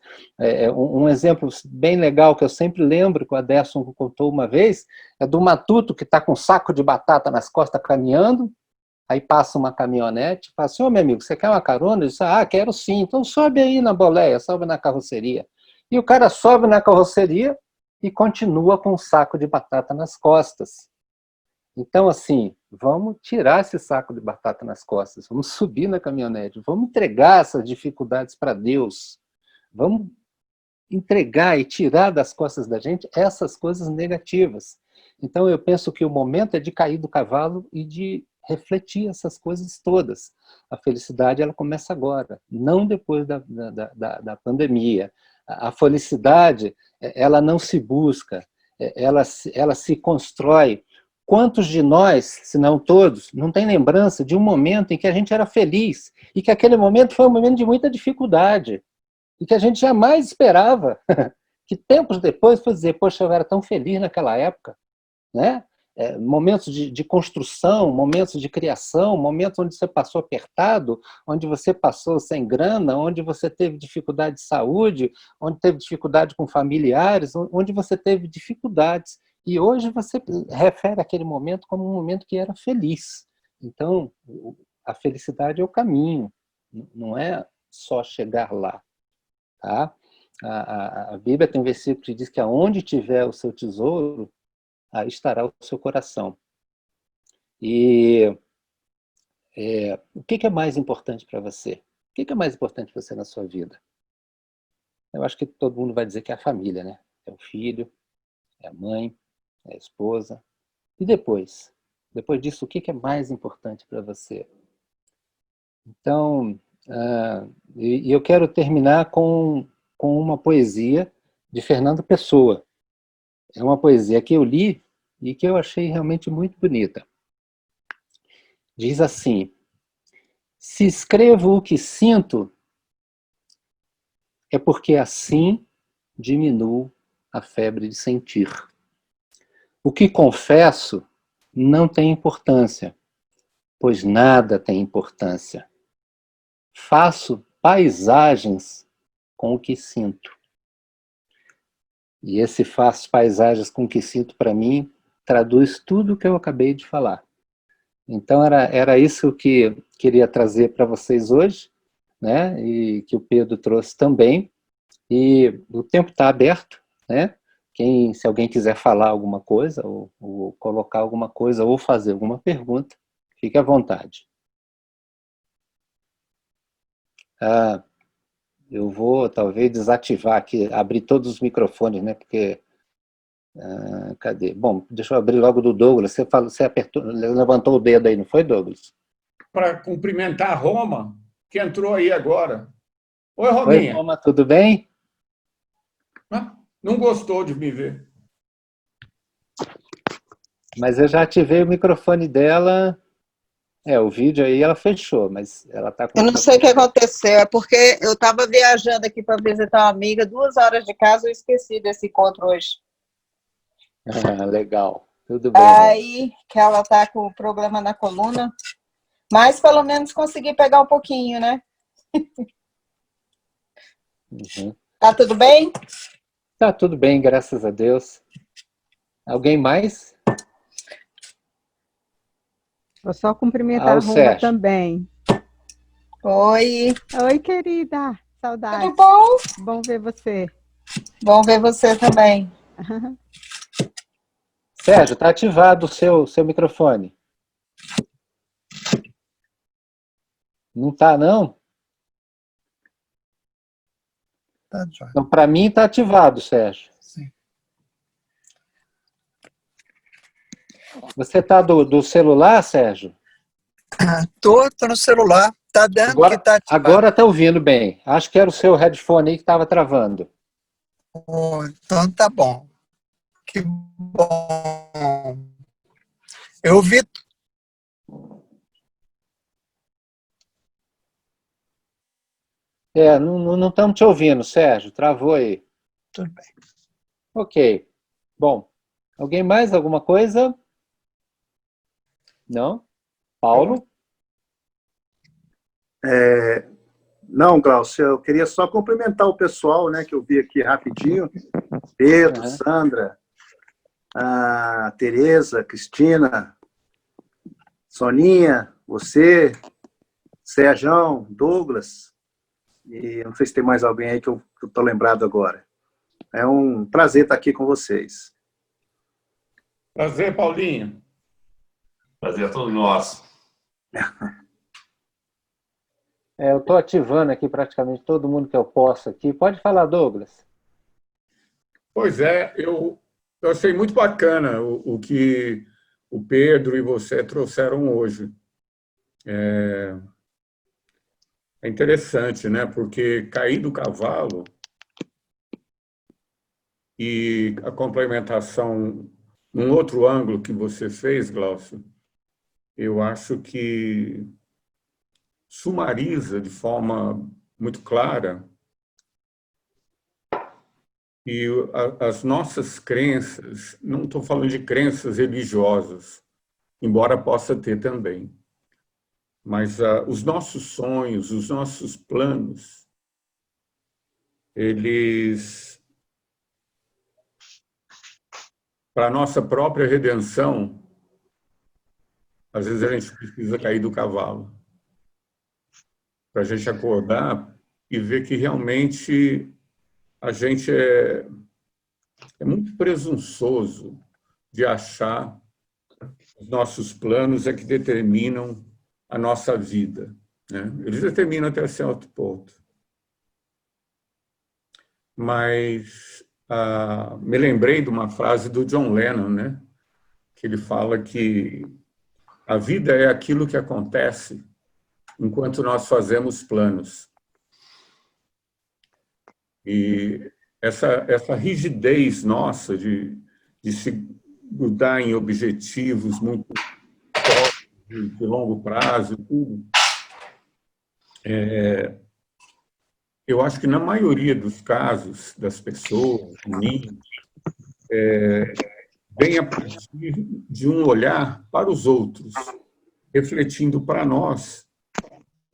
Um exemplo bem legal que eu sempre lembro, que o Aderson contou uma vez, é do matuto que está com um saco de batata nas costas caminhando, aí passa uma caminhonete, fala assim, ô meu amigo, você quer uma carona? Ele diz, quero sim, então sobe aí na boleia, sobe na carroceria. E o cara sobe na carroceria e continua com um saco de batata nas costas. Então, assim, vamos tirar esse saco de batata nas costas, vamos subir na caminhonete, vamos entregar essas dificuldades para Deus, vamos entregar e tirar das costas da gente essas coisas negativas. Então, eu penso que o momento é de cair do cavalo e de refletir essas coisas todas. A felicidade, ela começa agora, não depois da pandemia. A felicidade, ela não se busca, ela se constrói. Quantos de nós, se não todos, não tem lembrança de um momento em que a gente era feliz e que aquele momento foi um momento de muita dificuldade e que a gente jamais esperava que tempos depois fosse dizer, poxa, eu era tão feliz naquela época, né? Momentos de construção, momentos de criação, momentos onde você passou apertado, onde você passou sem grana, onde você teve dificuldade de saúde, onde teve dificuldade com familiares, onde você teve dificuldades. E hoje você refere aquele momento como um momento que era feliz. Então, a felicidade é o caminho, não é só chegar lá. Tá? A Bíblia tem um versículo que diz que aonde tiver o seu tesouro, aí estará o seu coração. E o que é mais importante para você? O que é mais importante para você na sua vida? Eu acho que todo mundo vai dizer que é a família, né? É o filho, é a mãe, é a esposa. E depois? Depois disso, o que é mais importante para você? Então, eu quero terminar com uma poesia de Fernando Pessoa. É uma poesia que eu li e que eu achei realmente muito bonita. Diz assim: se escrevo o que sinto, é porque assim diminuo a febre de sentir. O que confesso não tem importância, pois nada tem importância. Faço paisagens com o que sinto. E esse faço paisagens com o que sinto, para mim, traduz tudo o que eu acabei de falar. Então, era isso que queria trazer para vocês hoje, né? E que o Pedro trouxe também. E o tempo está aberto, né? Se alguém quiser falar alguma coisa, ou colocar alguma coisa, ou fazer alguma pergunta, fique à vontade. Eu vou, talvez, desativar aqui, abrir todos os microfones, né? Porque... cadê? Bom, deixa eu abrir logo do Douglas. Você apertou, levantou o dedo aí, não foi, Douglas? Para cumprimentar a Roma, que entrou aí agora. Oi, Oi, Rominha. Roma, tudo bem? Não gostou de me ver. Mas eu já ativei o microfone dela. O vídeo aí ela fechou, mas ela está com... Eu não sei o que aconteceu, é porque eu estava viajando aqui para visitar uma amiga, 2 horas de casa, eu esqueci desse encontro hoje. Legal, tudo bem. Aí, que ela está com problema na coluna, mas pelo menos consegui pegar um pouquinho, né? Uhum. Tá tudo bem? Tá tudo bem, graças a Deus. Alguém mais? Vou só cumprimentar a Roma Sérgio também. Oi. Oi, querida. Saudade. Tudo bom? Bom ver você. Bom ver você também. Sérgio, tá ativado o seu microfone. Não tá, não? Tá, Jorge. Então, para mim tá ativado, Sérgio. Sim. Você tá do celular, Sérgio? Tô no celular. Tá dando que tá ativado. Agora tá ouvindo bem. Acho que era o seu headphone aí que estava travando. Então tá bom. Que bom. Eu ouvi. Não estamos te ouvindo, Sérgio. Travou aí. Tudo bem. Ok. Bom, alguém mais? Alguma coisa? Não? Paulo? Não, Glaucio, eu queria só cumprimentar o pessoal, né, que eu vi aqui rapidinho. Pedro, Sandra, a Tereza, a Cristina, Soninha, você, Sérgio, Douglas, e não sei se tem mais alguém aí que eu estou lembrado agora. É um prazer estar aqui com vocês. Prazer, Paulinho. Prazer é todo nosso. Eu estou ativando aqui praticamente todo mundo que eu posso aqui. Pode falar, Douglas. Pois é, eu achei muito bacana o que o Pedro e você trouxeram hoje. É interessante, né? Porque cair do cavalo e a complementação num outro ângulo que você fez, Glaucio, eu acho que sumariza de forma muito clara e as nossas crenças, não estou falando de crenças religiosas, embora possa ter também, mas os nossos sonhos, os nossos planos, eles, para a nossa própria redenção, às vezes a gente precisa cair do cavalo, para a gente acordar e ver que realmente a gente é muito presunçoso de achar que os nossos planos é que determinam a nossa vida, né? Eles determinam até certo ponto. Mas me lembrei de uma frase do John Lennon, né? Que ele fala que a vida é aquilo que acontece enquanto nós fazemos planos. E essa rigidez nossa de se grudar em objetivos muito de longo prazo, tudo, eu acho que na maioria dos casos das pessoas, de mim, vem a partir de um olhar para os outros, refletindo para nós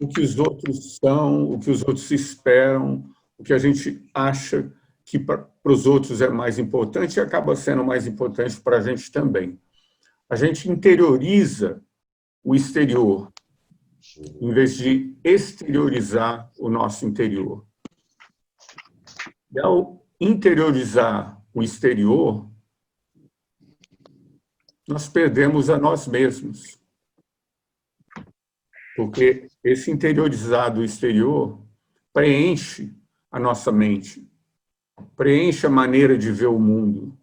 o que os outros são, o que os outros esperam, o que a gente acha que para os outros é mais importante e acaba sendo mais importante para a gente também. A gente interioriza o exterior, em vez de exteriorizar o nosso interior. E ao interiorizar o exterior, nós perdemos a nós mesmos. Porque esse interiorizado exterior preenche a nossa mente, preenche a maneira de ver o mundo.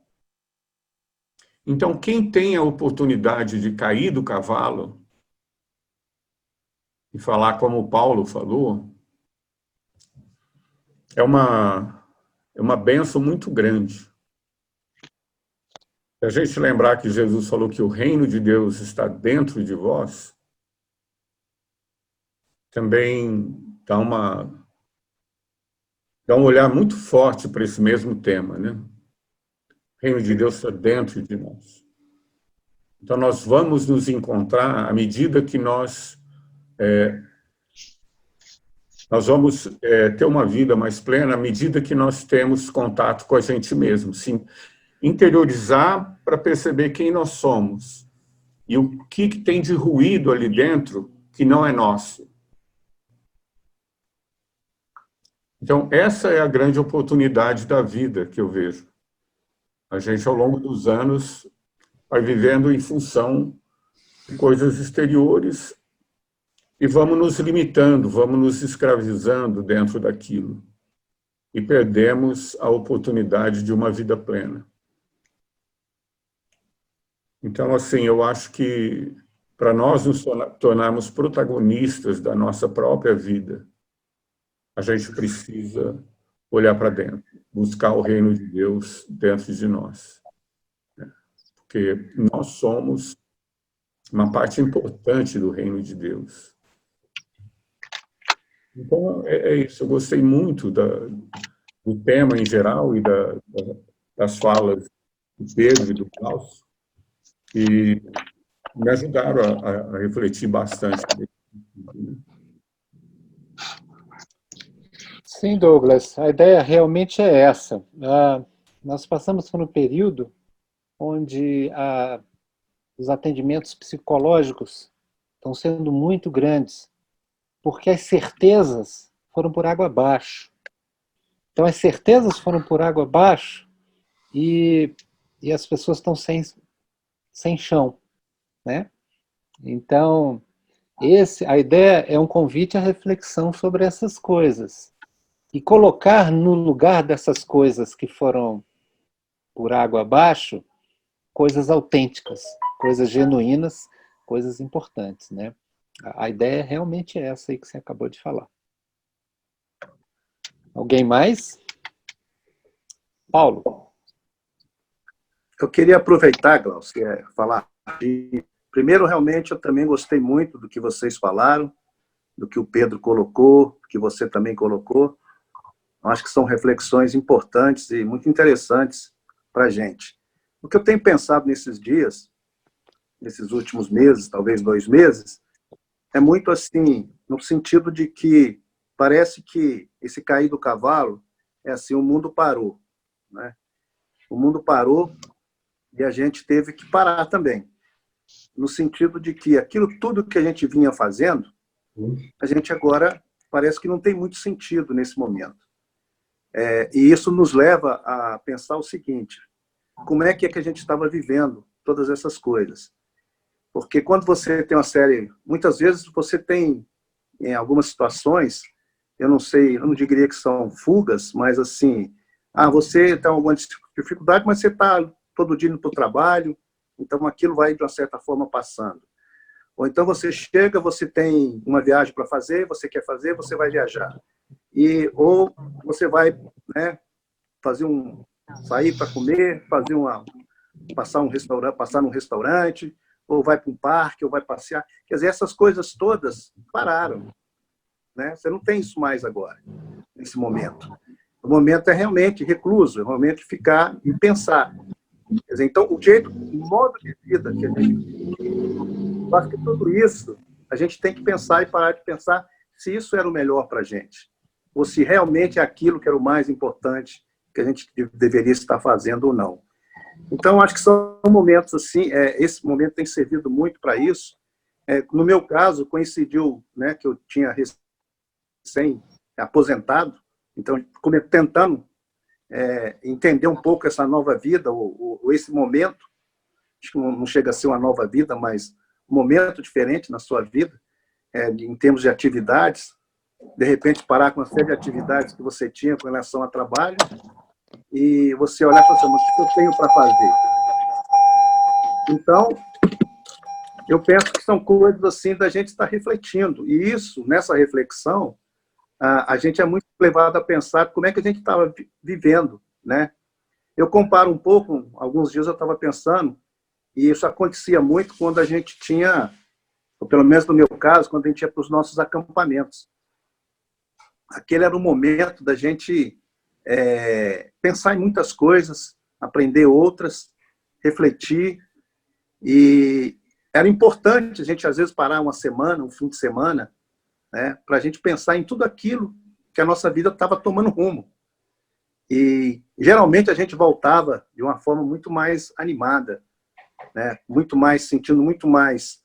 Então, quem tem a oportunidade de cair do cavalo e falar como Paulo falou, é uma bênção muito grande. Se a gente lembrar que Jesus falou que o reino de Deus está dentro de vós, também dá um olhar muito forte para esse mesmo tema, né? O reino de Deus está dentro de nós. Então, nós vamos nos encontrar à medida que nós vamos ter uma vida mais plena à medida que nós temos contato com a gente mesmo. Sim, interiorizar para perceber quem nós somos e o que tem de ruído ali dentro que não é nosso. Então, essa é a grande oportunidade da vida que eu vejo. A gente, ao longo dos anos, vai vivendo em função de coisas exteriores e vamos nos limitando, vamos nos escravizando dentro daquilo. E perdemos a oportunidade de uma vida plena. Então, assim, eu acho que para nós nos tornarmos protagonistas da nossa própria vida, a gente precisa olhar para dentro, buscar o reino de Deus dentro de nós. Porque nós somos uma parte importante do reino de Deus. Então, é isso. Eu gostei muito do tema em geral e das falas do Pedro e do Glaucio, e me ajudaram a refletir bastante. Sim, Douglas, a ideia realmente é essa. Nós passamos por um período onde os atendimentos psicológicos estão sendo muito grandes, porque as certezas foram por água abaixo. Então, as certezas foram por água abaixo e as pessoas estão sem chão, né? Então, a ideia é um convite à reflexão sobre essas coisas e colocar no lugar dessas coisas que foram por água abaixo coisas autênticas, coisas genuínas, coisas importantes, né? A ideia é realmente essa aí que você acabou de falar. Alguém mais? Paulo. Eu queria aproveitar, Glaucio, falar. Primeiro, realmente, eu também gostei muito do que vocês falaram, do que o Pedro colocou, do que você também colocou. Eu acho que são reflexões importantes e muito interessantes para a gente. O que eu tenho pensado nesses dias, nesses últimos meses, talvez 2 meses, é muito assim, no sentido de que parece que esse cair do cavalo é assim, o mundo parou, né? O mundo parou e a gente teve que parar também, no sentido de que aquilo tudo que a gente vinha fazendo, a gente agora parece que não tem muito sentido nesse momento. E isso nos leva a pensar o seguinte: como é que a gente estava vivendo todas essas coisas? Porque quando você tem uma série, muitas vezes você tem, em algumas situações, eu não sei, eu não diria que são fugas, mas assim, você tem alguma dificuldade, mas você está todo dia indo para o trabalho, então aquilo vai, de uma certa forma, passando. Ou então você chega, você tem uma viagem para fazer, você quer fazer, você vai viajar. Ou você vai, né, sair para comer, passar num restaurante, ou vai para um parque, ou vai passear. Quer dizer, essas coisas todas pararam, né? Você não tem isso mais agora, nesse momento. O momento é realmente recluso, é o momento de ficar e pensar. Quer dizer, então, o modo de vida que a gente... Eu acho que tudo isso a gente tem que pensar e parar de pensar se isso era o melhor para a gente, ou se realmente é aquilo que era o mais importante que a gente deveria estar fazendo ou não. Então, acho que são momentos assim, esse momento tem servido muito para isso. No meu caso, coincidiu, né, que eu tinha recém-aposentado, então, tentando entender um pouco essa nova vida, ou esse momento, acho que não chega a ser uma nova vida, mas um momento diferente na sua vida, em termos de atividades, de repente parar com uma série de atividades que você tinha com relação ao trabalho, e você olhar e falar assim, mas o que eu tenho para fazer? Então, eu penso que são coisas assim da gente estar refletindo, e isso, nessa reflexão, a gente é muito levado a pensar como é que a gente estava vivendo, né? Eu comparo um pouco, alguns dias eu estava pensando, e isso acontecia muito quando a gente tinha, ou pelo menos no meu caso, quando a gente ia para os nossos acampamentos. Aquele era o momento da gente pensar em muitas coisas, aprender outras, refletir, e era importante a gente, às vezes, parar uma semana, um fim de semana, né, para a gente pensar em tudo aquilo que a nossa vida estava tomando rumo. E, geralmente, a gente voltava de uma forma muito mais animada, né, sentindo muito mais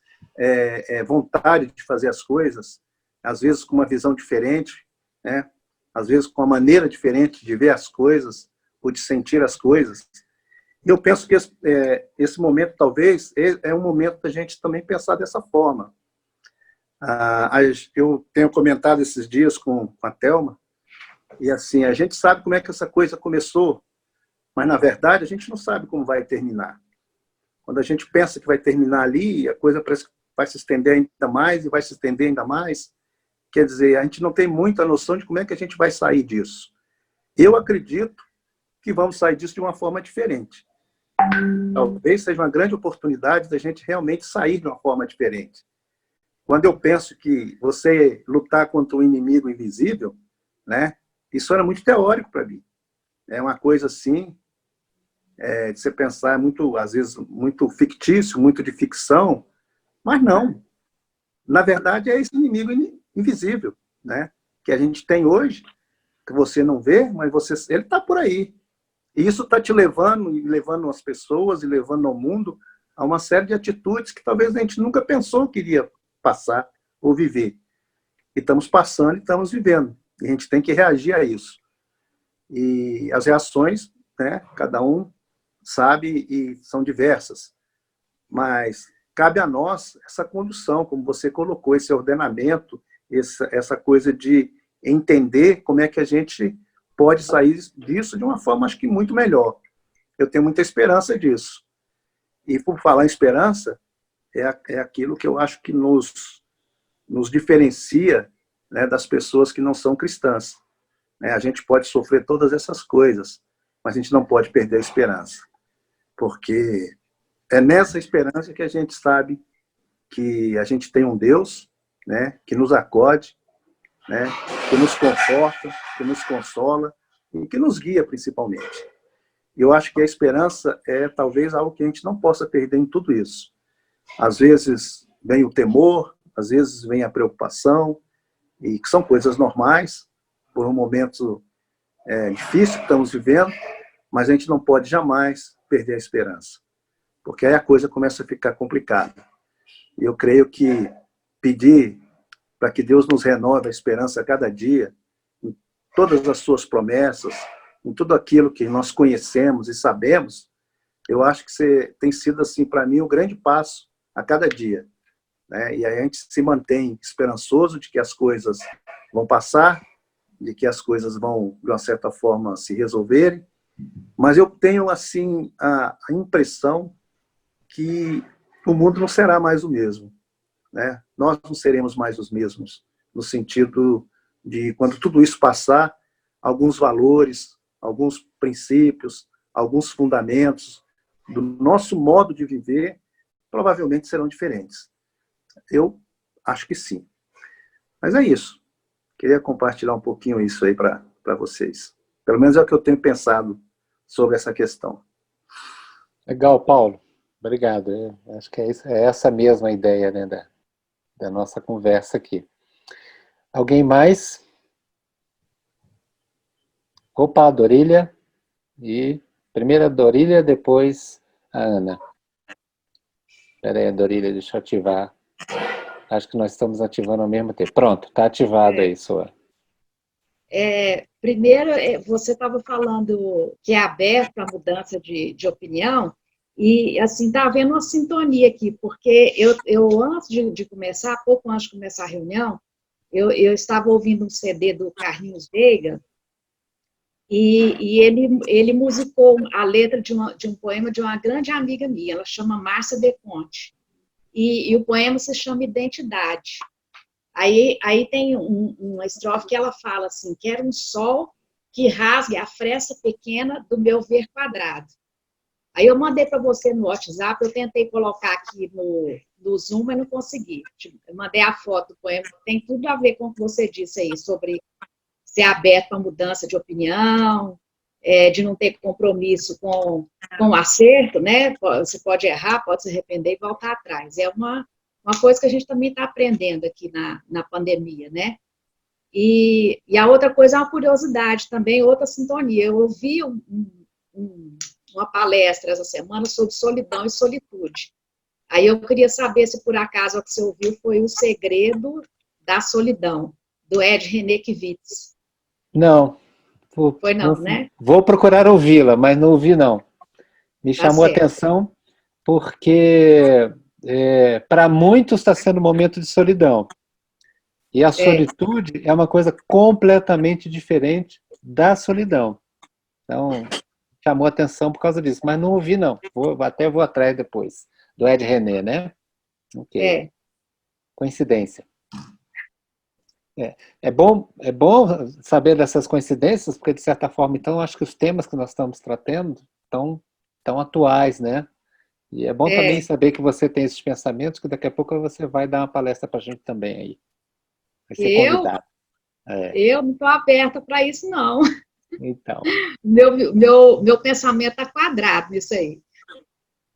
vontade de fazer as coisas, às vezes com uma visão diferente, né, às vezes com uma maneira diferente de ver as coisas, ou de sentir as coisas. E eu penso que esse momento, talvez, é um momento da gente também pensar dessa forma. Eu tenho comentado esses dias com a Thelma, e assim, a gente sabe como é que essa coisa começou, mas, na verdade, a gente não sabe como vai terminar. Quando a gente pensa que vai terminar ali, a coisa parece que vai se estender ainda mais, e vai se estender ainda mais. Quer dizer, a gente não tem muita noção de como é que a gente vai sair disso. Eu acredito que vamos sair disso de uma forma diferente. Talvez seja uma grande oportunidade da gente realmente sair de uma forma diferente. Quando eu penso que você lutar contra um inimigo invisível, né, isso era muito teórico para mim. É uma coisa assim, de você pensar, às vezes, muito fictício, muito de ficção, mas não. Na verdade, é esse inimigo invisível, né, que a gente tem hoje, que você não vê, mas ele está por aí. E isso está te levando as pessoas e levando ao mundo a uma série de atitudes que talvez a gente nunca pensou que iria passar ou viver. E estamos passando e estamos vivendo. E a gente tem que reagir a isso. E as reações, né, cada um sabe e são diversas. Mas cabe a nós essa condução, como você colocou, esse ordenamento, essa coisa de entender como é que a gente pode sair disso de uma forma, acho que muito melhor. Eu tenho muita esperança disso. E por falar em esperança, é aquilo que eu acho que nos diferencia, né, das pessoas que não são cristãs. A gente pode sofrer todas essas coisas, mas a gente não pode perder a esperança. Porque é nessa esperança que a gente sabe que a gente tem um Deus, né, que nos acode, né, que nos conforta, que nos consola e que nos guia, principalmente. E eu acho que a esperança é talvez algo que a gente não possa perder em tudo isso. Às vezes vem o temor, às vezes vem a preocupação, e que são coisas normais, por um momento difícil que estamos vivendo, mas a gente não pode jamais perder a esperança, porque aí a coisa começa a ficar complicada. E eu creio que pedir para que Deus nos renove a esperança a cada dia, em todas as suas promessas, em tudo aquilo que nós conhecemos e sabemos, eu acho que tem sido, assim, para mim, um grande passo a cada dia. Né? E aí a gente se mantém esperançoso de que as coisas vão passar, de que as coisas vão, de uma certa forma, se resolverem, mas eu tenho, assim, a impressão que o mundo não será mais o mesmo. Né? Nós não seremos mais os mesmos, no sentido de, quando tudo isso passar, alguns valores, alguns princípios, alguns fundamentos do nosso modo de viver provavelmente serão diferentes. Eu acho que sim. Mas é isso. Queria compartilhar um pouquinho isso aí para vocês. Pelo menos é o que eu tenho pensado sobre essa questão. Legal, Paulo. Obrigado. Acho que é essa mesma ideia, né, da nossa conversa aqui. Alguém mais? Opa, a Dorília. E primeiro a Dorília, depois a Ana. Espera aí, Dorília, deixa eu ativar. Acho que nós estamos ativando ao mesmo tempo. Pronto, está ativado aí, sua. Primeiro, você estava falando que é aberto à mudança de opinião, e, assim, está havendo uma sintonia aqui, porque eu antes de começar, pouco antes de começar a reunião, eu estava ouvindo um CD do Carlinhos Veiga, e ele musicou a letra de um poema de uma grande amiga minha, ela chama Márcia De Conte, e o poema se chama Identidade. Aí tem uma estrofe que ela fala assim: quero um sol que rasgue a fresta pequena do meu ver quadrado. Aí eu mandei para você no WhatsApp, eu tentei colocar aqui no Zoom, mas não consegui. Eu mandei a foto do poema, tem tudo a ver com o que você disse aí, sobre ser aberto à mudança de opinião, de não ter compromisso com o acerto, né? Você pode errar, pode se arrepender e voltar atrás. É uma coisa que a gente também está aprendendo aqui na pandemia, né? E a outra coisa é uma curiosidade também, outra sintonia. Eu ouvi uma palestra essa semana sobre solidão e solitude. Aí eu queria saber se por acaso o que você ouviu foi O Segredo da Solidão, do Ed René-Kivitz. Não. Foi não, né? Vou procurar ouvi-la, mas não ouvi, não. Me chamou a atenção porque, para muitos, está sendo um momento de solidão. E a solitude é uma coisa completamente diferente da solidão. Então, chamou a atenção por causa disso, mas não ouvi, não. Até vou atrás depois. Do Ed René, né? Ok. Coincidência. É bom saber dessas coincidências, porque, de certa forma, então, acho que os temas que nós estamos tratando estão atuais, né? E é bom também saber que você tem esses pensamentos, que daqui a pouco você vai dar uma palestra para a gente também aí. Vai ser convidado. Eu não estou aberta para isso, não. Então. Meu pensamento está quadrado nisso aí.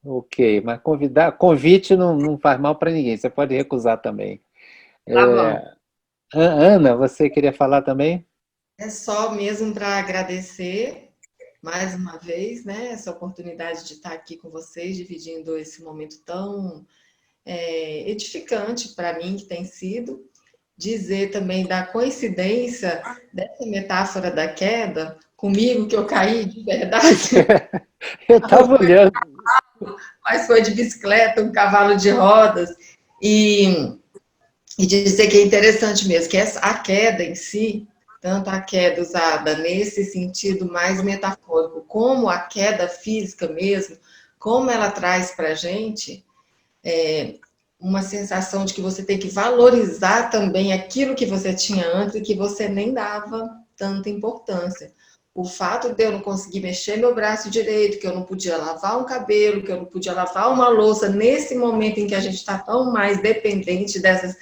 Ok, mas convite não faz mal para ninguém, você pode recusar também. Tá bom. Ana, você queria falar também? É só mesmo para agradecer mais uma vez, né, essa oportunidade de estar aqui com vocês, dividindo esse momento tão edificante para mim que tem sido. Dizer também da coincidência dessa metáfora da queda comigo que eu caí de verdade. Eu estava olhando. Mas foi de bicicleta, um cavalo de rodas. E dizer que é interessante mesmo, que a queda em si, tanto a queda usada nesse sentido mais metafórico, como a queda física mesmo, como ela traz para a gente uma sensação de que você tem que valorizar também aquilo que você tinha antes e que você nem dava tanta importância. O fato de eu não conseguir mexer meu braço direito, que eu não podia lavar um cabelo, que eu não podia lavar uma louça, nesse momento em que a gente está tão mais dependente dessas...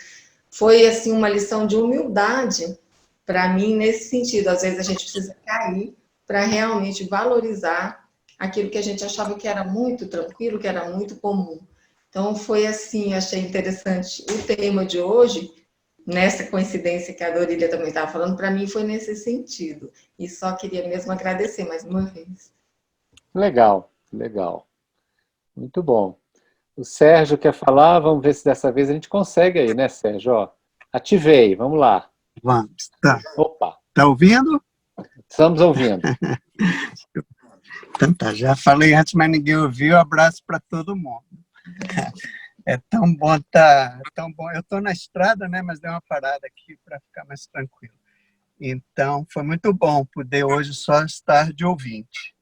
Foi, assim, uma lição de humildade para mim nesse sentido. Às vezes a gente precisa cair para realmente valorizar aquilo que a gente achava que era muito tranquilo, que era muito comum. Então, foi assim, achei interessante o tema de hoje, nessa coincidência que a Dorília também estava falando, para mim foi nesse sentido. E só queria mesmo agradecer mais uma vez. Legal, legal. Muito bom. O Sérgio quer falar, vamos ver se dessa vez a gente consegue aí, né, Sérgio? Ó, ativei, vamos lá. Vamos, tá. Opa. Tá ouvindo? Estamos ouvindo. Então tá, já falei antes, mas ninguém ouviu. Abraço para todo mundo. É tão bom tão bom. Eu estou na estrada, né, mas dei uma parada aqui para ficar mais tranquilo. Então, foi muito bom poder hoje só estar de ouvinte.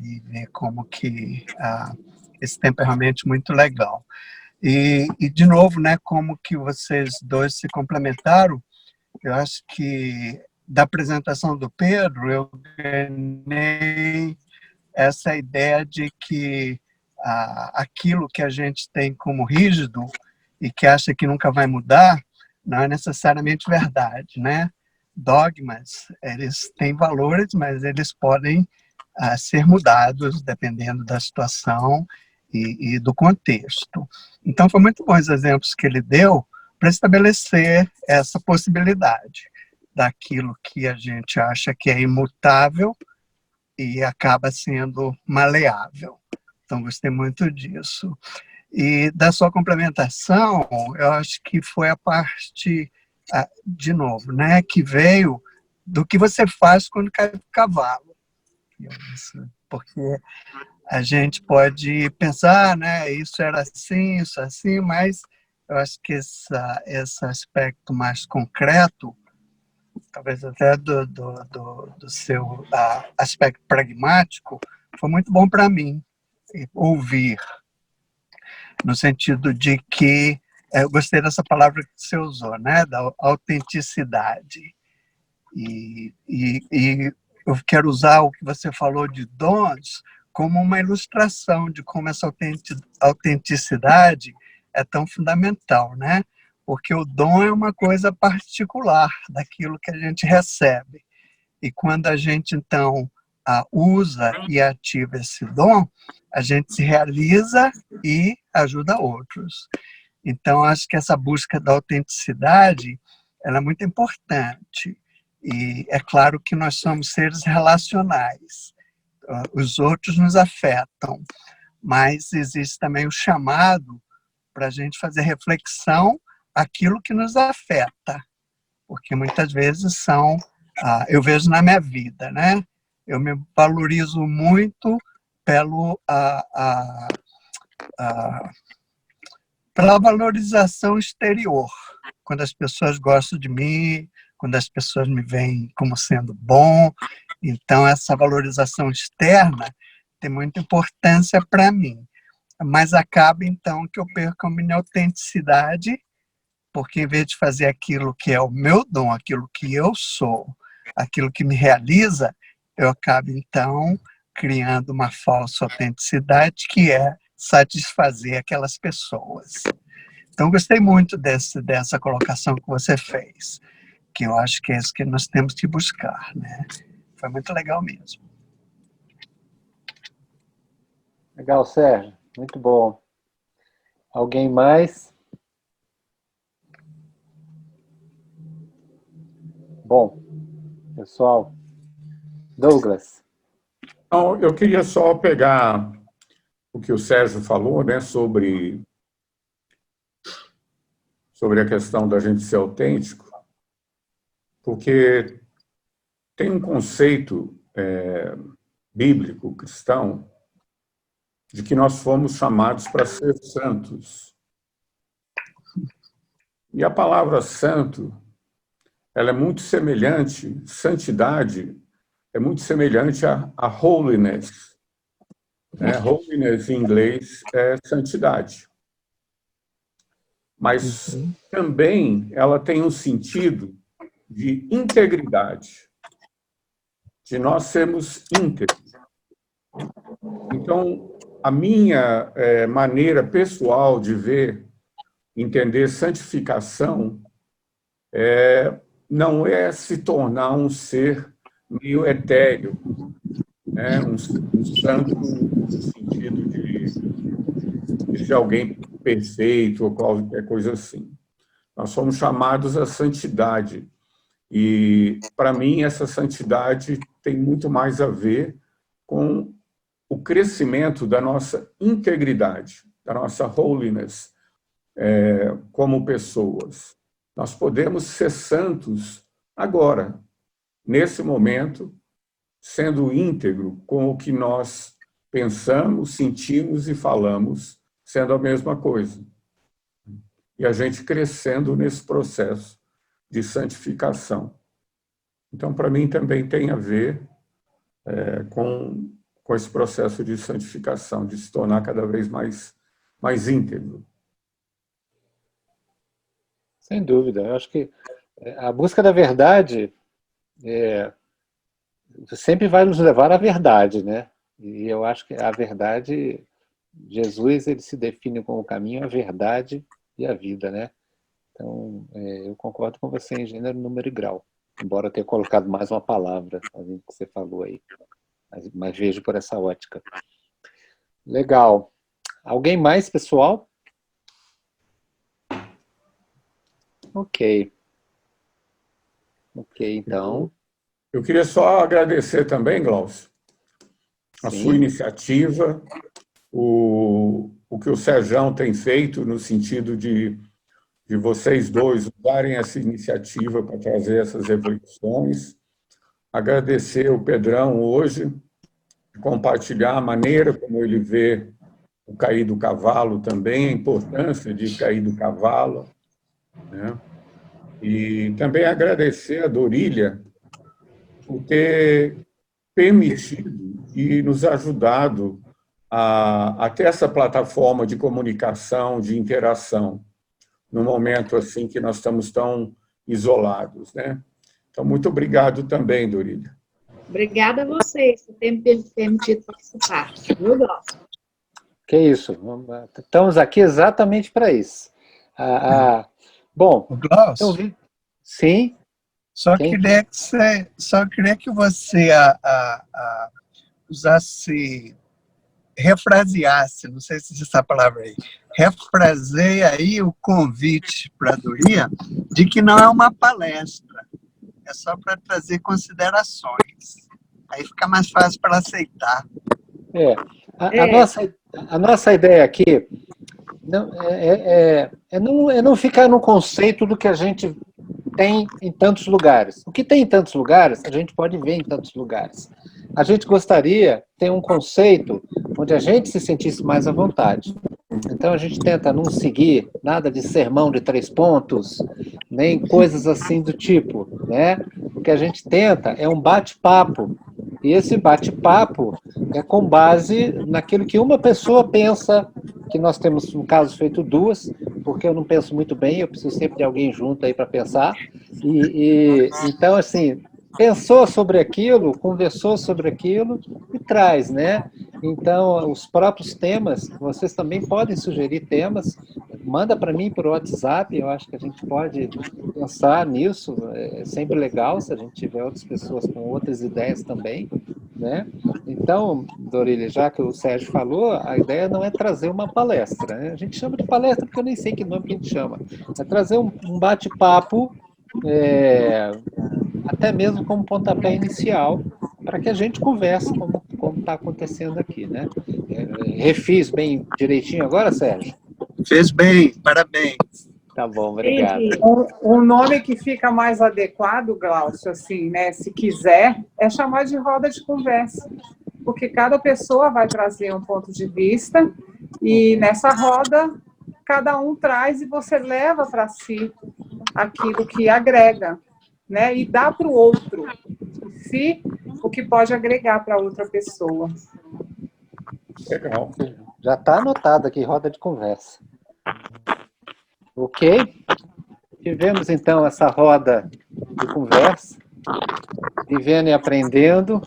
E ver como que esse tempo é realmente muito legal. E, de novo, né, como que vocês dois se complementaram, eu acho que da apresentação do Pedro, eu ganhei essa ideia de que aquilo que a gente tem como rígido e que acha que nunca vai mudar, não é necessariamente verdade, né? Dogmas, eles têm valores, mas eles podem ser mudados dependendo da situação e do contexto. Então, foi muito bom os exemplos que ele deu para estabelecer essa possibilidade daquilo que a gente acha que é imutável e acaba sendo maleável. Então, gostei muito disso. E da sua complementação, eu acho que foi a parte, de novo, né, que veio do que você faz quando cai do cavalo. Porque a gente pode pensar, né, isso era assim, isso assim, mas eu acho que esse aspecto mais concreto, talvez até do seu aspecto pragmático, foi muito bom para mim ouvir, no sentido de que eu gostei dessa palavra que você usou, né, da autenticidade. E eu quero usar o que você falou de dons como uma ilustração de como essa autenticidade é tão fundamental, né? Porque o dom é uma coisa particular daquilo que a gente recebe. E quando a gente, então, usa e ativa esse dom, a gente se realiza e ajuda outros. Então, acho que essa busca da autenticidade ela é muito importante. E é claro que nós somos seres relacionais. Os outros nos afetam, mas existe também o chamado para a gente fazer reflexão aquilo que nos afeta, porque muitas vezes eu vejo na minha vida, né? Eu me valorizo muito pela valorização exterior, quando as pessoas gostam de mim, quando as pessoas me veem como sendo bom. Então, essa valorização externa tem muita importância para mim. Mas acaba, então, que eu perco a minha autenticidade, porque em vez de fazer aquilo que é o meu dom, aquilo que eu sou, aquilo que me realiza, eu acabo, então, criando uma falsa autenticidade, que é satisfazer aquelas pessoas. Então, gostei muito dessa colocação que você fez, que eu acho que é isso que nós temos que buscar, né? Foi muito legal mesmo. Legal, Sérgio. Muito bom. Alguém mais? Bom, pessoal. Douglas. Então, eu queria só pegar o que o Sérgio falou, né, sobre a questão da gente ser autêntico, porque tem um conceito bíblico, cristão, de que nós fomos chamados para ser santos. E a palavra santo, ela é muito semelhante, santidade é muito semelhante a holiness. Holiness em inglês é santidade. Mas também ela tem um sentido de integridade, de nós sermos íntegros. Então, a minha maneira pessoal de ver, entender santificação, não é se tornar um ser meio etéreo, um santo no sentido de alguém perfeito ou qualquer coisa assim. Nós somos chamados à santidade. E, para mim, essa santidade tem muito mais a ver com o crescimento da nossa integridade, da nossa holiness como pessoas. Nós podemos ser santos agora, nesse momento, sendo íntegro com o que nós pensamos, sentimos e falamos, sendo a mesma coisa. E a gente crescendo nesse processo de santificação. Então, para mim, também tem a ver com esse processo de santificação, de se tornar cada vez mais íntegro. Sem dúvida. Eu acho que a busca da verdade sempre vai nos levar à verdade, né? E eu acho que a verdade, Jesus, ele se define como o caminho, a verdade e a vida, né? Então, eu concordo com você em gênero, número e grau, embora eu tenha colocado mais uma palavra, além do que você falou aí, mas vejo por essa ótica. Legal. Alguém mais, pessoal? Ok, então... Eu queria só agradecer também, Glaucio, a sua iniciativa, o que o Serjão tem feito no sentido de vocês dois usarem essa iniciativa para trazer essas reflexões. Agradecer o Pedrão hoje, compartilhar a maneira como ele vê o cair do cavalo também, a importância de cair do cavalo, né? E também agradecer a Dorília por ter permitido e nos ajudado a ter essa plataforma de comunicação, de interação, no momento assim que nós estamos tão isolados, né? Então, muito obrigado também, Dorília. Obrigada a vocês por terem me permitido participar. Eu gosto. Que isso. Estamos aqui exatamente para isso. Bom, Glaucio, sim? Só queria que você usasse, refraseasse, não sei se essa palavra aí, refraseia aí o convite para a Doria de que não é uma palestra, é só para trazer considerações. Aí fica mais fácil para aceitar. A nossa ideia aqui não ficar no conceito do que a gente tem em tantos lugares. O que tem em tantos lugares, a gente pode ver em tantos lugares. A gente gostaria de ter um conceito onde a gente se sentisse mais à vontade. Então, a gente tenta não seguir nada de sermão de 3 pontos, nem coisas assim do tipo, né? O que a gente tenta é um bate-papo. E esse bate-papo é com base naquilo que uma pessoa pensa, que nós temos, no caso, feito 2, porque eu não penso muito bem, eu preciso sempre de alguém junto aí para pensar. Então, assim, pensou sobre aquilo, conversou sobre aquilo e traz, né? Então, os próprios temas, vocês também podem sugerir temas, manda para mim por WhatsApp, eu acho que a gente pode pensar nisso, é sempre legal se a gente tiver outras pessoas com outras ideias também, né? Então, Dorília, já que o Sérgio falou, a ideia não é trazer uma palestra, né? A gente chama de palestra porque eu nem sei que nome que a gente chama, é trazer um bate-papo, até mesmo como pontapé inicial, para que a gente converse como está acontecendo aqui, né? Refiz bem direitinho agora, Sérgio? Fez bem, parabéns. Tá bom, obrigado. Um nome que fica mais adequado, Glaucio, assim, né, se quiser, é chamar de roda de conversa, porque cada pessoa vai trazer um ponto de vista e nessa roda cada um traz e você leva para si aquilo que agrega, né, e dá para o outro, se o que pode agregar para outra pessoa. Legal. Já está anotado aqui, roda de conversa. Ok? Tivemos, então, essa roda de conversa, vivendo e aprendendo.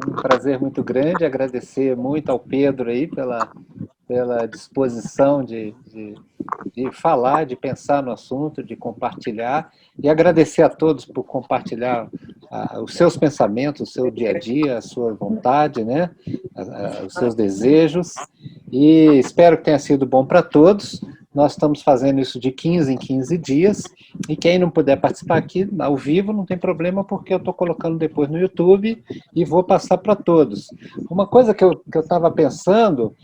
Um prazer muito grande, agradecer muito ao Pedro aí pela disposição de falar, de pensar no assunto, de compartilhar, e agradecer a todos por compartilhar os seus pensamentos, o seu dia a dia, a sua vontade, né? Os seus desejos, e espero que tenha sido bom para todos. Nós estamos fazendo isso de 15 em 15 dias, e quem não puder participar aqui ao vivo não tem problema, porque eu estou colocando depois no YouTube e vou passar para todos. Uma coisa que eu estava pensando,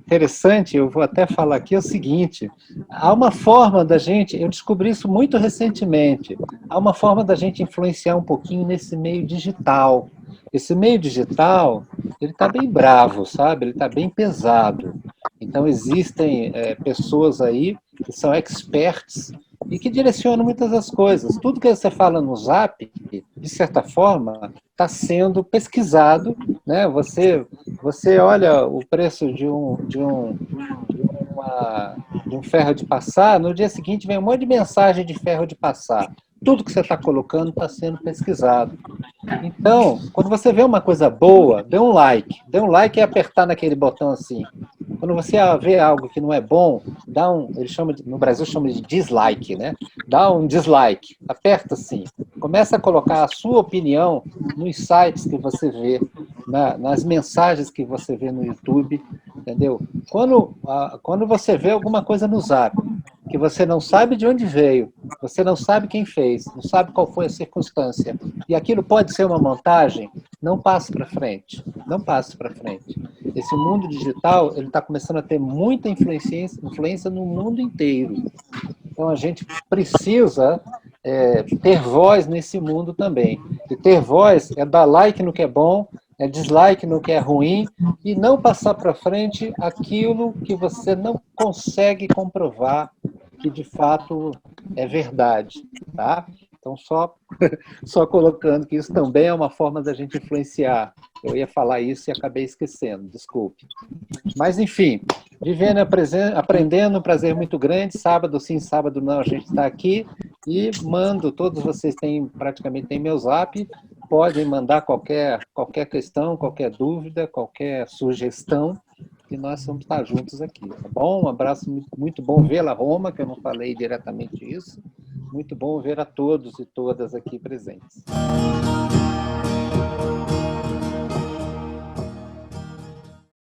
interessante, eu vou até falar aqui, é o seguinte: há uma forma da gente, eu descobri isso muito recentemente, há uma forma da gente influenciar um pouquinho nesse meio digital. Esse meio digital, ele está bem bravo, sabe? Ele está bem pesado. Então, existem pessoas aí que são experts e que direcionam muitas das coisas. Tudo que você fala no Zap, de certa forma, está sendo pesquisado, né? Você olha o preço de um ferro de passar, no dia seguinte vem um monte de mensagem de ferro de passar. Tudo que você está colocando está sendo pesquisado. Então, quando você vê uma coisa boa, dê um like. Dê um like e apertar naquele botão assim. Quando você vê algo que não é bom, no Brasil chama de dislike, né? Dá um dislike, aperta assim. Começa a colocar a sua opinião nos sites que você vê, nas mensagens que você vê no YouTube, entendeu? Quando você vê alguma coisa no Zap, que você não sabe de onde veio, você não sabe quem fez, não sabe qual foi a circunstância, e aquilo pode ser uma montagem, não passe para frente, não passe para frente. Esse mundo digital, ele está começando a ter muita influência no mundo inteiro. Então, a gente precisa ter voz nesse mundo também. E ter voz é dar like no que é bom, é dislike no que é ruim, e não passar para frente aquilo que você não consegue comprovar que, de fato, é verdade, tá? Então, só colocando que isso também é uma forma da gente influenciar. Eu ia falar isso e acabei esquecendo, desculpe. Mas, enfim, vivendo e aprendendo, um prazer muito grande. Sábado sim, sábado não, a gente está aqui. E todos vocês praticamente têm meu Zap, podem mandar qualquer questão, qualquer dúvida, qualquer sugestão, que nós vamos estar juntos aqui, tá bom? Um abraço, muito bom vê-la, Roma, que eu não falei diretamente isso. Muito bom ver a todos e todas aqui presentes.